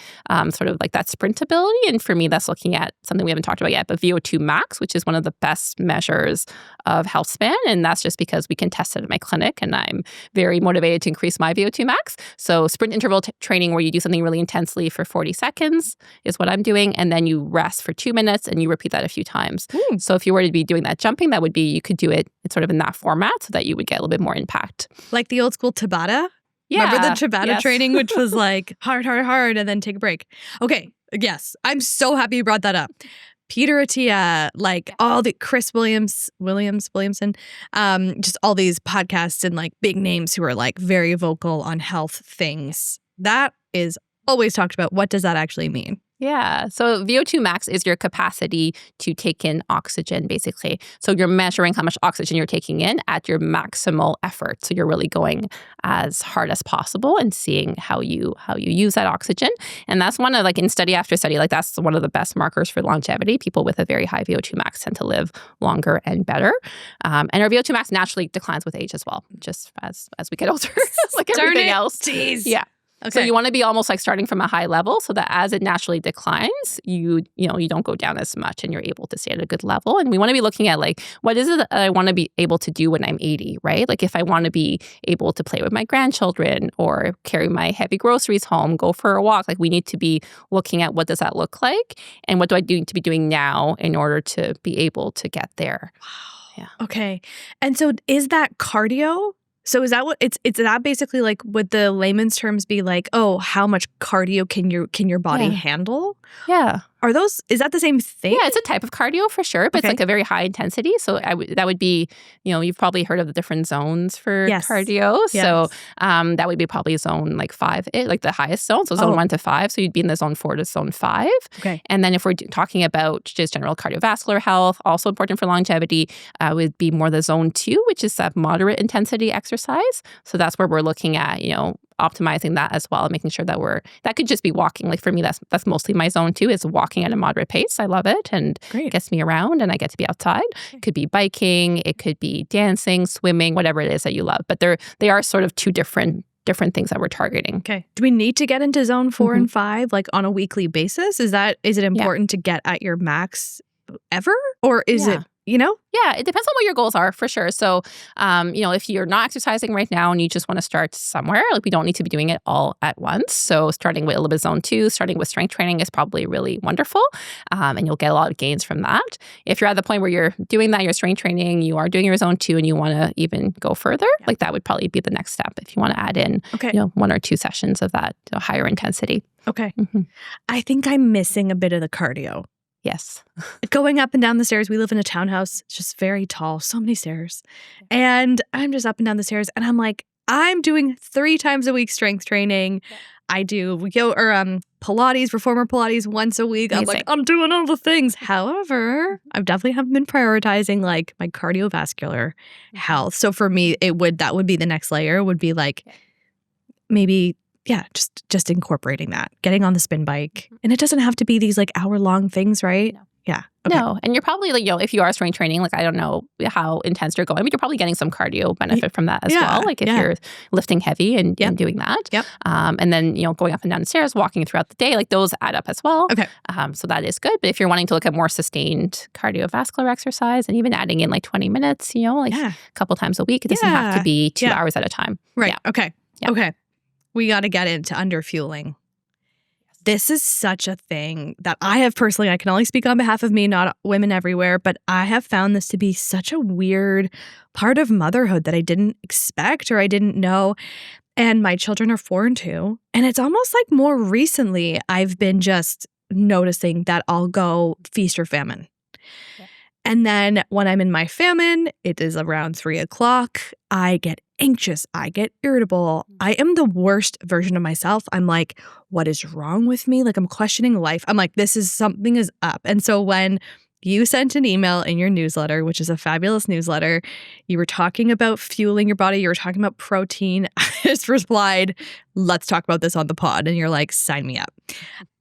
sort of like that sprint ability. And for me, that's looking at something we haven't talked about yet, but VO2 max, which is one of the best measures of health span. And that's just because we can test it at my clinic and I'm very motivated to increase my VO2 max. So sprint interval training where you do something really intensely for 40 seconds is what I'm doing. And then you rest for 2 minutes and you repeat that a few times. So if you were to be doing that jumping, that would be, you could do it sort of in that format so that you would get a little bit more impact. Like the old school Tabata? Yeah. Remember the Tabata training, which was like hard, and then take a break. Okay. Yes. I'm so happy you brought that up. Peter Attia, like all the Chris Williamson, just all these podcasts and like big names who are like very vocal on health things. That is always talked about. What does that actually mean? Yeah. So VO2 max is your capacity to take in oxygen, basically. So you're measuring how much oxygen you're taking in at your maximal effort. So you're really going as hard as possible and seeing how you use that oxygen. And that's one of, like, in study after study, like that's one of the best markers for longevity. People with a very high VO2 max tend to live longer and better. And our VO2 max naturally declines with age as well, just as we get older, like everything else. Jeez. Yeah. Okay. So you want to be almost like starting from a high level so that as it naturally declines, you don't go down as much and you're able to stay at a good level. And we want to be looking at like, what is it that I want to be able to do when I'm 80, right? Like if I want to be able to play with my grandchildren or carry my heavy groceries home, go for a walk, like we need to be looking at what does that look like and what do I need to be doing now in order to be able to get there. Wow. Yeah. Okay. And so is that cardio? So is that what it's that basically like would the layman's terms be like, oh, how much cardio can your body handle? Yeah. Is that the same thing? Yeah, it's a type of cardio for sure, but it's like a very high intensity. So that would be, you've probably heard of the different zones for cardio. Yes. So that would be probably zone like 5, like the highest zone. So zone 1 to 5. So you'd be in the zone 4 to zone 5. Okay. And then if we're talking about just general cardiovascular health, also important for longevity, would be more the zone 2, which is that moderate intensity exercise. So that's where we're looking at, optimizing that as well, making sure that that could just be walking. Like for me, that's mostly my zone 2 is walking at a moderate pace. I love it and it gets me around and I get to be outside. It could be biking, it could be dancing, swimming, whatever it is that you love. But they are sort of two different things that we're targeting. Okay. Do we need to get into zone 4 and 5 like on a weekly basis? Is it important to get at your max ever? Or is it, Yeah, it depends on what your goals are for sure. So, if you're not exercising right now and you just want to start somewhere, like we don't need to be doing it all at once. So starting with a little bit of zone 2, starting with strength training is probably really wonderful. And you'll get a lot of gains from that. If you're at the point where you're doing that, your strength training, you are doing your zone 2 and you want to even go further, like that would probably be the next step if you want to add in, 1 or 2 sessions of that higher intensity. Okay. I think I'm missing a bit of the cardio. Yes. Going up and down the stairs. We live in a townhouse. It's just very tall. So many stairs. And I'm just up and down the stairs. And I'm like, I'm doing 3 times a week strength training. I do Pilates, reformer Pilates once a week. I'm like, I'm doing all the things. However, I definitely haven't been prioritizing like my cardiovascular health. So for me, that would be the next layer would be like maybe just incorporating that, getting on the spin bike. And it doesn't have to be these like hour-long things, right? No. Yeah. Okay. No. And you're probably like, if you are strength training, like I don't know how intense you're going, but you're probably getting some cardio benefit from that as well. Like if you're lifting heavy and doing that. Yep. And then, going up and down the stairs, walking throughout the day, like those add up as well. Okay. So that is good. But if you're wanting to look at more sustained cardiovascular exercise and even adding in like 20 minutes, a couple times a week, it doesn't have to be 2 hours at a time. Right. Yeah. Okay. Yeah. Okay. We got to get into underfueling. This is such a thing that I have personally, I can only speak on behalf of me, not women everywhere, but I have found this to be such a weird part of motherhood that I didn't expect or I didn't know. And my children are 4 and 2. And it's almost like more recently I've been just noticing that I'll go feast or famine. And then when I'm in my famine, it is around 3 o'clock. I get anxious. I get irritable. I am the worst version of myself. I'm like, what is wrong with me? Like, I'm questioning life. I'm like, something is up. And so when you sent an email in your newsletter, which is a fabulous newsletter, you were talking about fueling your body. You were talking about protein. I just replied, let's talk about this on the pod. And you're like, sign me up.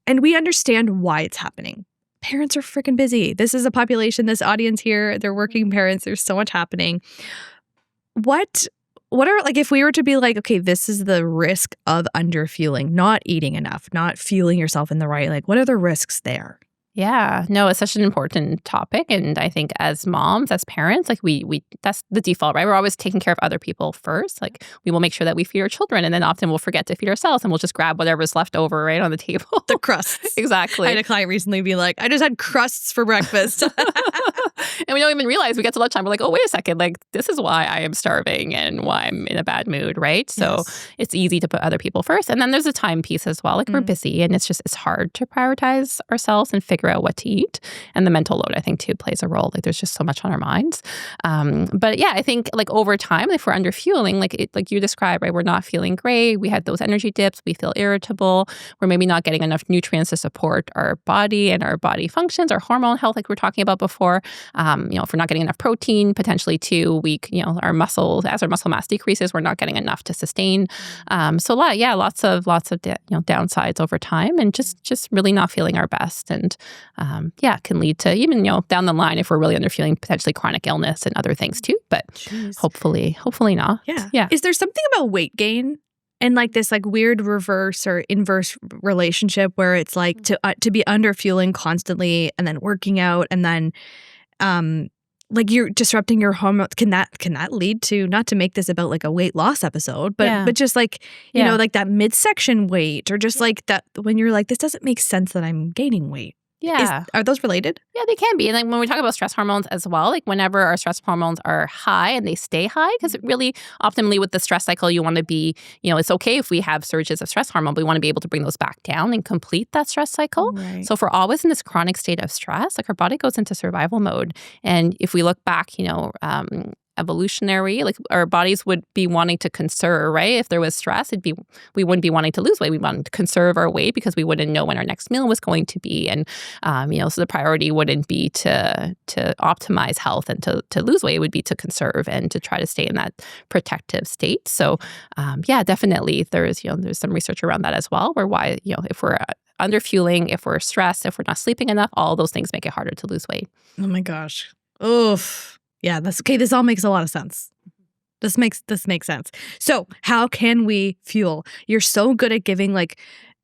And we understand why it's happening. Parents are freaking busy. This is a population, this audience here, they're working parents. There's so much happening. What are, like, if we were to be like, okay, this is the risk of underfueling, not eating enough, not fueling yourself in the right, like, what are the risks there? Yeah, no, it's such an important topic. And I think as moms, as parents, like we that's the default, right? We're always taking care of other people first. Like we will make sure that we feed our children, and then often we'll forget to feed ourselves, and we'll just grab whatever's left over right on the table. The crusts. Exactly. I had a client recently be like, I just had crusts for breakfast. And we don't even realize we get to lunchtime. We're like, oh, wait a second. Like, this is why I am starving and why I'm in a bad mood, right? So it's easy to put other people first. And then there's a time piece as well. Like we're busy, and it's hard to prioritize ourselves and figure out what to eat. And the mental load, I think, too, plays a role. Like there's just so much on our minds. But yeah, I think like over time, if we're underfueling, like you described, right, we're not feeling great. We had those energy dips. We feel irritable. We're maybe not getting enough nutrients to support our body and our body functions, our hormone health, like we were talking about before. If we're not getting enough protein, potentially too weak, our muscles, as our muscle mass decreases, we're not getting enough to sustain. So lots of downsides over time, and just really not feeling our best. And can lead to even, down the line, if we're really underfueling, potentially chronic illness and other things too. But hopefully not. Yeah. Is there something about weight gain and like this like weird reverse or inverse relationship where it's like to be underfueling constantly and then working out and then like you're disrupting your hormones? Can that lead to, not to make this about like a weight loss episode, but just like, you know, like that midsection weight, or just like that when you're like, this doesn't make sense that I'm gaining weight. Yeah. Are those related? Yeah, they can be. And like when we talk about stress hormones as well, like whenever our stress hormones are high and they stay high, because really optimally with the stress cycle, you want to be, it's okay if we have surges of stress hormone, but we want to be able to bring those back down and complete that stress cycle. Right. So if we're always in this chronic state of stress, like our body goes into survival mode. And if we look back, evolutionary, like our bodies would be wanting to conserve, right? If there was stress, we wouldn't be wanting to lose weight. We wanted to conserve our weight because we wouldn't know when our next meal was going to be. And, so the priority wouldn't be to optimize health and to lose weight. It would be to conserve and to try to stay in that protective state. So, definitely there's some research around that as well, where if we're underfueling, if we're stressed, if we're not sleeping enough, all those things make it harder to lose weight. Oh my gosh. Oof. Yeah, that's okay. This all makes a lot of sense. This makes sense. So how can we fuel? You're so good at giving like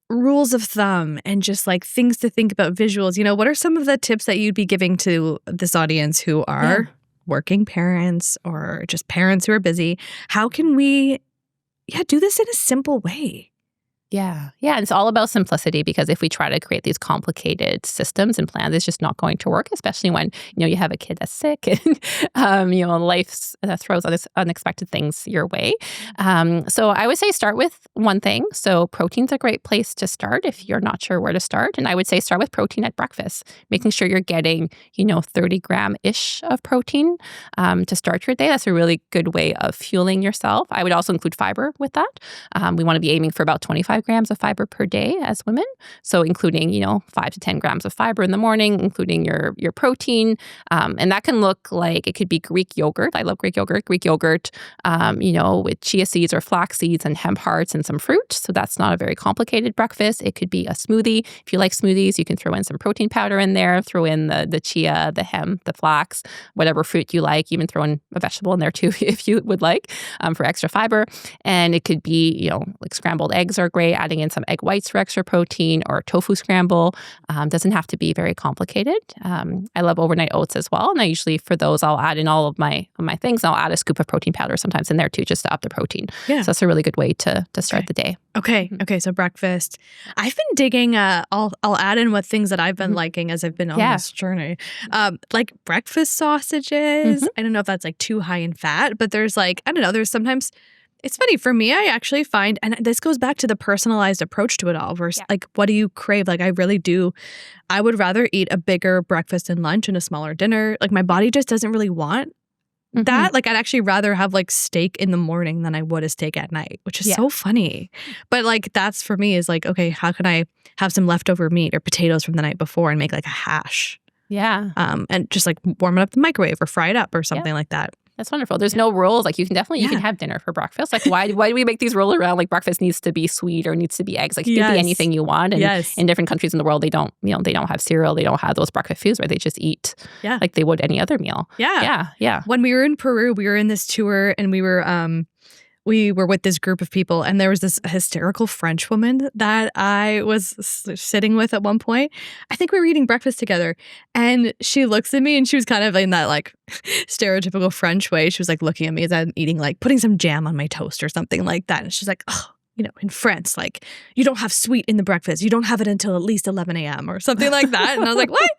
rules of thumb and just like things to think about, visuals. What are some of the tips that you'd be giving to this audience who are working parents or just parents who are busy? How can we do this in a simple way? Yeah. It's all about simplicity, because if we try to create these complicated systems and plans, it's just not going to work, especially when, you have a kid that's sick and, life throws unexpected things your way. So I would say start with one thing. So protein's a great place to start if you're not sure where to start. And I would say start with protein at breakfast, making sure you're getting, 30 gram-ish of protein to start your day. That's a really good way of fueling yourself. I would also include fiber with that. We want to be aiming for about 25 grams of fiber per day as women. So including, 5 to 10 grams of fiber in the morning, including your protein. And that can look like, it could be Greek yogurt. I love Greek yogurt. With chia seeds or flax seeds and hemp hearts and some fruit. So that's not a very complicated breakfast. It could be a smoothie. If you like smoothies, you can throw in some protein powder in there, throw in the chia, the hemp, the flax, whatever fruit you like, even throw in a vegetable in there too, if you would like, for extra fiber. And it could be, like scrambled eggs are great, adding in some egg whites for extra protein, or tofu scramble. Doesn't have to be very complicated. I love overnight oats as well. And I usually, for those, I'll add in all of my things. I'll add a scoop of protein powder sometimes in there too, just to up the protein. Yeah. So that's a really good way to start the day. Okay. So breakfast. I've been digging, I'll add in what things that I've been liking as I've been on this journey. Like breakfast sausages. I don't know if that's like too high in fat, but there's like, I don't know, there's sometimes It's funny. For me, I actually find, and this goes back to the personalized approach to it all, versus like, what do you crave? Like, I really do. I would rather eat a bigger breakfast and lunch and a smaller dinner. Like, my body just doesn't really want that. Like, I'd actually rather have like steak in the morning than I would a steak at night, which is so funny. But like, that's for me is like, okay, how can I have some leftover meat or potatoes from the night before and make like a hash? Yeah. And just like warm it up in the microwave or fry it up or something like that. That's wonderful. There's no rules. Like you can have dinner for breakfast. Like why do we make these rules around like breakfast needs to be sweet or needs to be eggs? Like it can be anything you want. And in different countries in the world, they don't have cereal. They don't have those breakfast foods where they just eat like they would any other meal. Yeah. When we were in Peru, we were in this tour and we were with this group of people, and there was this hysterical French woman that I was sitting with at one point. I think we were eating breakfast together, and she looks at me, and she was kind of in that like stereotypical French way. She was like looking at me as I'm eating, like putting some jam on my toast or something like that. And she's like, oh, in France, like, you don't have sweet in the breakfast. You don't have it until at least 11 a.m. or something like that. And I was like, what?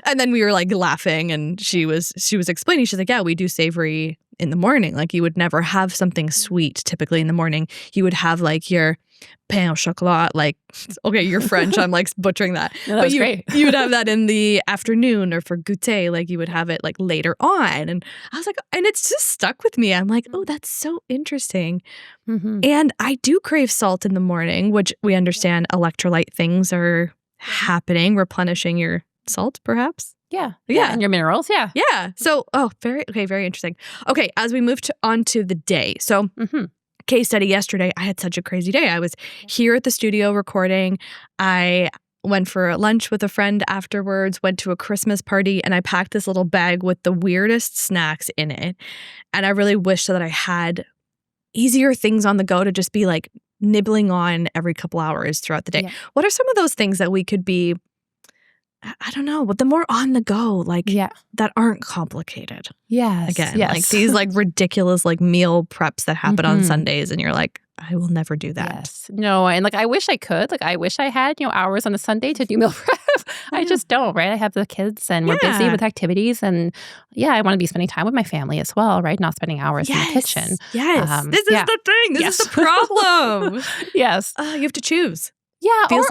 And then we were like laughing, and she was explaining. She's like, yeah, we do savory in the morning. Like, you would never have something sweet typically in the morning. You would have like your pain au chocolat, like, okay, you're French. I'm like butchering that. No, that was great. You would have that in the afternoon or for goûter. Like, you would have it like later on. And I was like, and it's just stuck with me. I'm like, oh, that's so interesting. And I do crave salt in the morning, which we understand electrolyte things are happening, replenishing your salt, perhaps. Yeah. And your minerals. Yeah. So, very interesting. Okay. As we move on to the day. So, case study yesterday, I had such a crazy day. I was here at the studio recording. I went for lunch with a friend afterwards, went to a Christmas party, and I packed this little bag with the weirdest snacks in it. And I really wish that I had easier things on the go to just be like nibbling on every couple hours throughout the day. Yeah. What are some of those things that we could be, I don't know, but the more on the go, like that aren't complicated. Yes. Again, like these like ridiculous like meal preps that happen on Sundays, and you're like, I will never do that. Yes. No, and like I wish I could. Like I wish I had, hours on a Sunday to do meal prep. I just don't, right? I have the kids and we're busy with activities, and I want to be spending time with my family as well, right? Not spending hours in the kitchen. Yes. This is the thing. This is the problem. Yes. You have to choose. Yeah,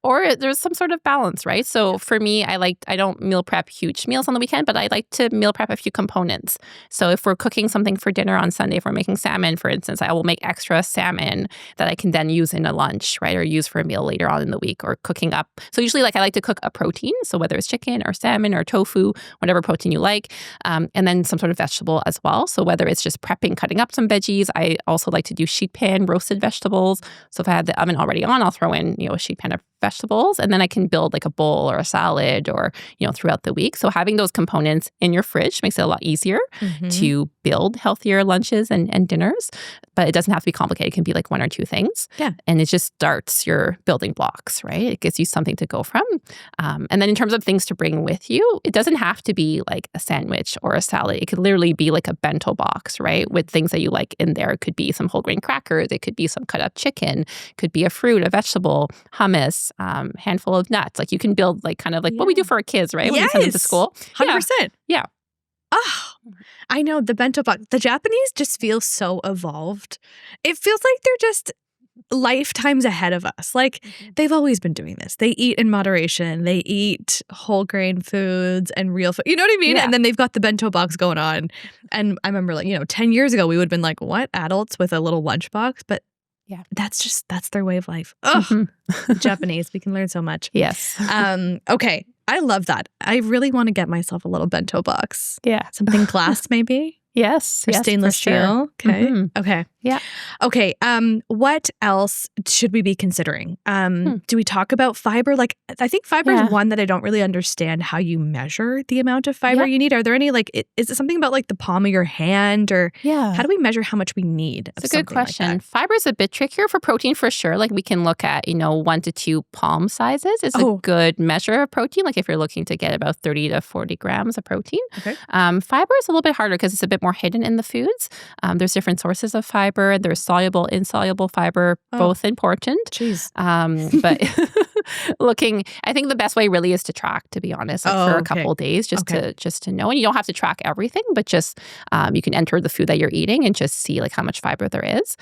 or there's some sort of balance, right? So for me, I don't meal prep huge meals on the weekend, but I like to meal prep a few components. So if we're cooking something for dinner on Sunday, if we're making salmon, for instance, I will make extra salmon that I can then use in a lunch, right? Or use for a meal later on in the week, or cooking up. So usually I like to cook a protein. So whether it's chicken or salmon or tofu, whatever protein you like, and then some sort of vegetable as well. So whether it's just prepping, cutting up some veggies, I also like to do sheet pan roasted vegetables. So if I have the oven already on, I'll throw in a sheet pan of vegetables, and then I can build like a bowl or a salad or throughout the week. So having those components in your fridge makes it a lot easier to build healthier lunches and dinners. But it doesn't have to be complicated. It can be like one or two things. Yeah. And it just starts your building blocks, right? It gives you something to go from. And then in terms of things to bring with you, it doesn't have to be like a sandwich or a salad. It could literally be like a bento box, right? With things that you like in there. It could be some whole grain crackers. It could be some cut up chicken. It could be a fruit, a vegetable, hummus, handful of nuts. Like you can build like kind of like what we do for our kids, right? When we send them to school. 100%. Yeah. Oh, I know, the bento box. The Japanese just feel so evolved. It feels like they're just lifetimes ahead of us. Like they've always been doing this. They eat in moderation. They eat whole grain foods and real food. You know what I mean? Yeah. And then they've got the bento box going on. And I remember 10 years ago, we would have been like, what? Adults with a little lunchbox? But that's their way of life. Oh, Japanese. We can learn so much. Yes. Okay. I love that. I really want to get myself a little bento box. Yeah. Something glass maybe? Yes. Or stainless steel. Sure. Okay. Okay. Yeah. Okay. What else should we be considering? Do we talk about fiber? Like, I think fiber is one that I don't really understand how you measure the amount of fiber you need. Are there any, is it something about like the palm of your hand, or how do we measure how much we need? It's a good question. Like fiber is a bit trickier. For protein, for sure. Like we can look at, 1 to 2 palm sizes is a good measure of protein. Like if you're looking to get about 30 to 40 grams of protein. Okay. Fiber is a little bit harder because it's a bit more hidden in the foods. There's different sources of fiber. There's soluble, insoluble fiber, both important. Jeez. But I think the best way really is to track, to be honest, like for a couple of days, just to know. And you don't have to track everything, but just you can enter the food that you're eating and just see like how much fiber there is.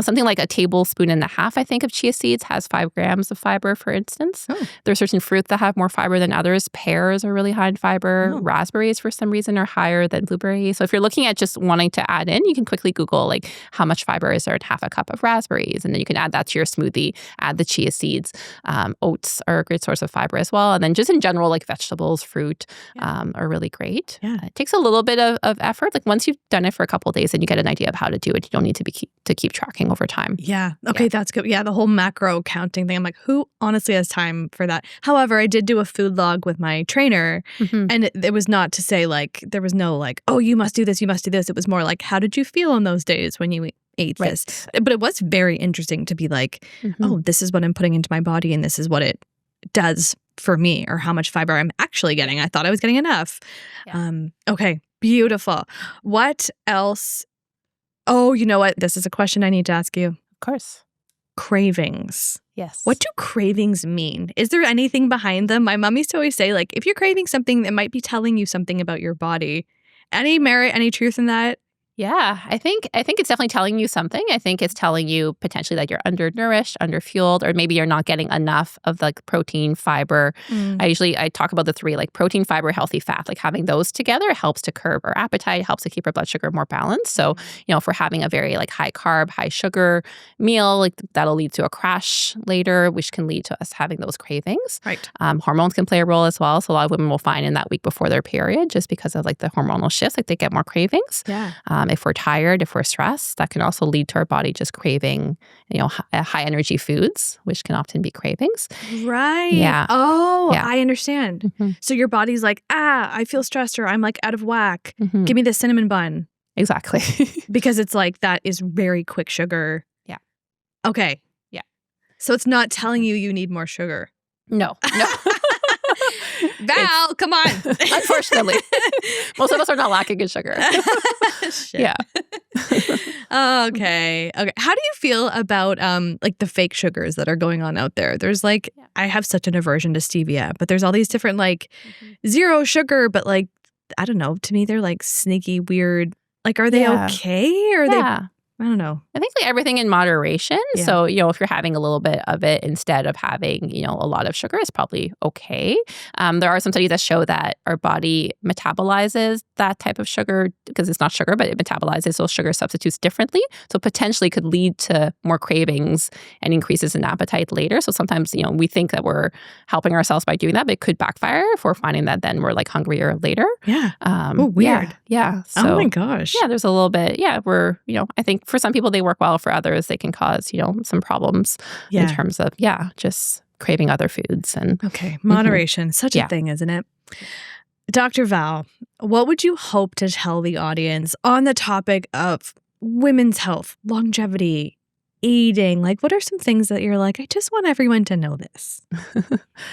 Something like a tablespoon and a half, I think, of chia seeds has 5 grams of fiber, for instance. There are certain fruits that have more fiber than others. Pears are really high in fiber. Raspberries, for some reason, are higher than blueberries. So if you're looking at just wanting to add in, you can quickly Google like how much fiber is there in half a cup of raspberries, and then you can add that to your smoothie. Add the chia seeds. Oats are a great source of fiber as well. And then just in general, like vegetables, fruit are really great. It takes a little bit of effort. Like once you've done it for a couple of days and you get an idea of how to do it, you don't need to keep tracking over time. Okay, that's good. The whole macro counting thing. I'm like, who honestly has time for that? However, I did do a food log with my trainer, and it was not to say like, there was no like, oh, you must do this, you must do this. It was more like, how did you feel on those days when you ate this? But it was very interesting to be like, oh, this is what I'm putting into my body and this is what it does for me, or how much fiber I'm actually getting. I thought I was getting enough. Okay, beautiful. What else? Oh, you know what? This is a question I need to ask you. Of course. Cravings. Yes. What do cravings mean? Is there anything behind them? My mom used to always say, like, if you're craving something, that might be telling you something about your body. Any merit, any truth in that? Yeah, I think it's definitely telling you something. I think it's telling you potentially that you're undernourished, underfueled, or maybe you're not getting enough of like protein, fiber. I talk about the 3, like protein, fiber, healthy fat. Like having those together helps to curb our appetite, helps to keep our blood sugar more balanced. So, if we're having a very like high carb, high sugar meal, like that'll lead to a crash later, which can lead to us having those cravings. Right. Hormones can play a role as well. So a lot of women will find in that week before their period, just because of like the hormonal shifts, like they get more cravings. If we're tired, if we're stressed, that can also lead to our body just craving, high energy foods, which can often be cravings. Right. Yeah. Oh, yeah. I understand. So your body's like, I feel stressed, or I'm like out of whack. Give me the cinnamon bun. Exactly. Because it's like, that is very quick sugar. Yeah. Okay. Yeah. So it's not telling you need more sugar. No. Val, come on. Unfortunately. Most of us are not lacking in sugar. Yeah. Okay. How do you feel about like the fake sugars that are going on out there? There's like, I have such an aversion to stevia, but there's all these different like zero sugar, but like, I don't know, to me they're like sneaky, weird. Like, are they okay? Or are they, I don't know. I think like everything in moderation. Yeah. So, if you're having a little bit of it instead of having, a lot of sugar, is probably okay. There are some studies that show that our body metabolizes that type of sugar, because it's not sugar, but it metabolizes those sugar substitutes differently. So potentially could lead to more cravings and increases in appetite later. So sometimes, we think that we're helping ourselves by doing that, but it could backfire if we're finding that then we're like hungrier later. Yeah. Weird. Yeah. So, oh my gosh. Yeah, there's a little bit. Yeah, we're, I think for some people they work well. For others, they can cause, some problems in terms of, just craving other foods. And moderation, such a thing, isn't it? Dr. Val, what would you hope to tell the audience on the topic of women's health, longevity, eating? Like, what are some things that you're like, I just want everyone to know this?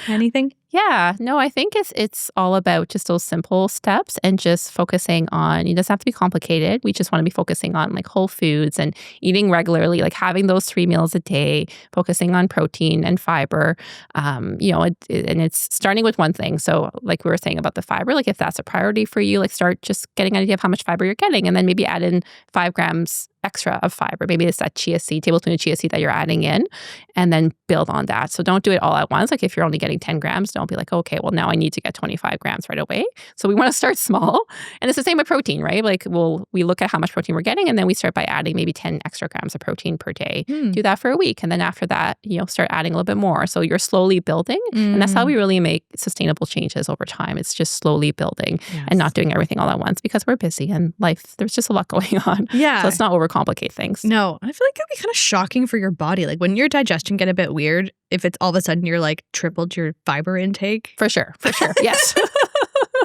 Anything? Yeah, no, I think it's all about just those simple steps and just focusing on, it doesn't have to be complicated. We just want to be focusing on like whole foods and eating regularly, like having those 3 meals a day, focusing on protein and fiber, and it's starting with one thing. So like we were saying about the fiber, like if that's a priority for you, like start just getting an idea of how much fiber you're getting, and then maybe add in 5 grams extra of fiber. Maybe it's that tablespoon of chia seed that you're adding in, and then build on that. So don't do it all at once. Like if you're only getting 10 grams, don't be like, okay, well now I need to get 25 grams right away. So we want to start small. And it's the same with protein, right? Like we look at how much protein we're getting, and then we start by adding maybe 10 extra grams of protein per day. Do that for a week. And then after that, start adding a little bit more. So you're slowly building. And that's how we really make sustainable changes over time. It's just slowly building and not doing everything all at once, because we're busy and life, there's just a lot going on. Yeah. So let's not overcomplicate things. No, I feel like it'd be kind of shocking for your body. Like when your digestion get a bit weird, if it's all of a sudden you're like tripled your fiber intake. For sure. Yes.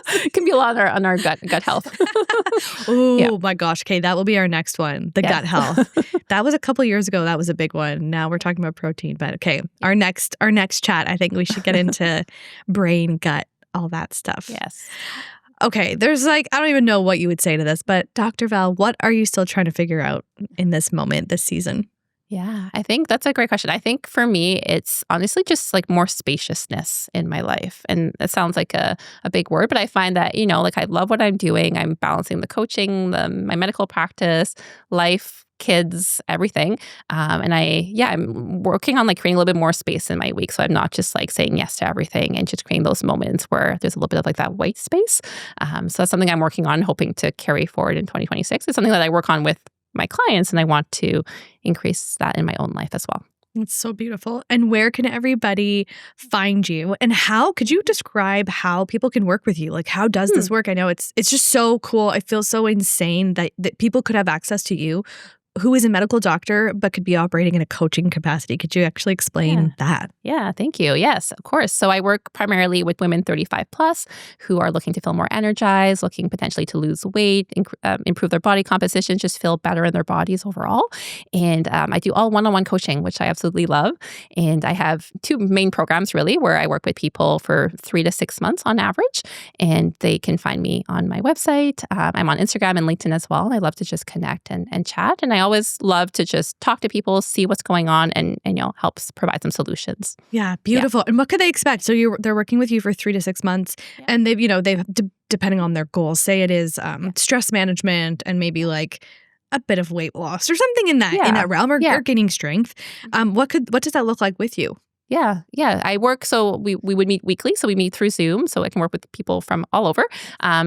It can be a lot on our gut health. Oh my gosh. Okay, that will be our next one. The gut health. That was a couple years ago. That was a big one. Now we're talking about protein. But okay, our next chat, I think we should get into brain, gut, all that stuff. Yes. Okay, there's like, I don't even know what you would say to this, but Dr. Val, what are you still trying to figure out in this moment, this season? Yeah, I think that's a great question. I think for me, it's honestly just like more spaciousness in my life. And it sounds like a big word, but I find that, like I love what I'm doing. I'm balancing the coaching, my medical practice, life, kids, everything. I'm working on like creating a little bit more space in my week. So I'm not just like saying yes to everything and just creating those moments where there's a little bit of like that white space. So that's something I'm working on, hoping to carry forward in 2026. It's something that I work on with my clients, and I want to increase that in my own life as well. It's so beautiful. And where can everybody find you? And how could you describe how people can work with you? Like, how does this work? I know it's just so cool. I feel so insane that people could have access to you, who is a medical doctor but could be operating in a coaching capacity. Could you actually explain that? Yeah, thank you. Yes, of course. So I work primarily with women 35 plus who are looking to feel more energized, looking potentially to lose weight, improve their body composition, just feel better in their bodies overall. And I do all one-on-one coaching, which I absolutely love. And I have two main programs really where I work with people for 3 to 6 months on average. And they can find me on my website. I'm on Instagram and LinkedIn as well. I love to just connect and chat. And I always love to just talk to people, see what's going on, and helps provide some solutions. Yeah, beautiful. And what could they expect? So they're working with you for 3 to 6 months, and they've depending on their goals, say it is stress management and maybe like a bit of weight loss or something in that realm, or gaining strength. What does that look like with you? Yeah. I work, so we would meet weekly. So we meet through Zoom, so I can work with people from all over.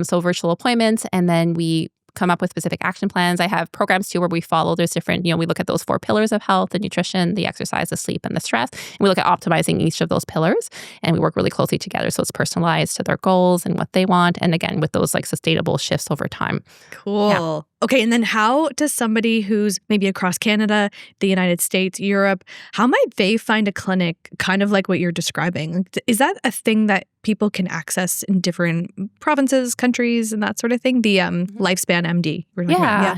So virtual appointments, and then we come up with specific action plans. I have programs too where we follow. There's different, we look at those 4 pillars of health: the nutrition, the exercise, the sleep, and the stress. And we look at optimizing each of those pillars, and we work really closely together. So it's personalized to their goals and what they want. And again, with those like sustainable shifts over time. Cool. Yeah. Okay. And then how does somebody who's maybe across Canada, the United States, Europe, how might they find a clinic kind of like what you're describing? Is that a thing that people can access in different provinces, countries, and that sort of thing? The Lifespan MD.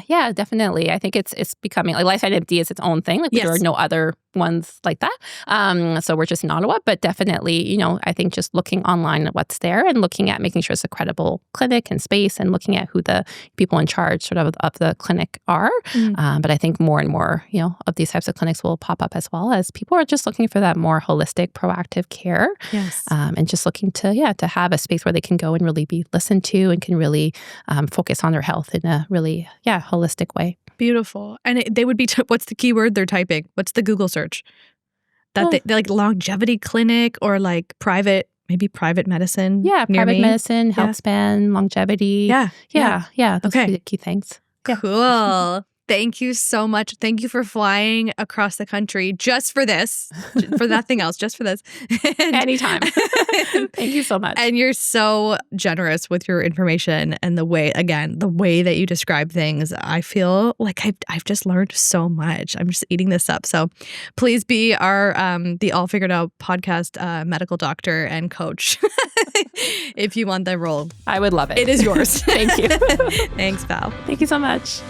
Yeah, definitely. I think it's becoming like Lifespan MD is its own thing. Like there are no other ones like that. So we're just in Ottawa, but definitely, I think just looking online at what's there and looking at making sure it's a credible clinic and space, and looking at who the people in charge sort of the clinic are. But I think more and more, of these types of clinics will pop up as well, as people are just looking for that more holistic, proactive care. Yes. And just looking to have a space where they can go and really be listened to and can really focus on their health in a really, holistic way. Beautiful. And they would be, what's the keyword they're typing? What's the Google search? They're like longevity clinic, or like maybe private medicine. Yeah, private medicine, health span, longevity. Yeah. Those are the key things. Cool. Thank you so much. Thank you for flying across the country just for this, for nothing else, just for this. Anytime. Thank you so much. And you're so generous with your information and the way that you describe things. I feel like I've just learned so much. I'm just eating this up. So please be our the All Figured Out podcast medical doctor and coach if you want that role. I would love it. It is yours. Thank you. Thanks, Val. Thank you so much.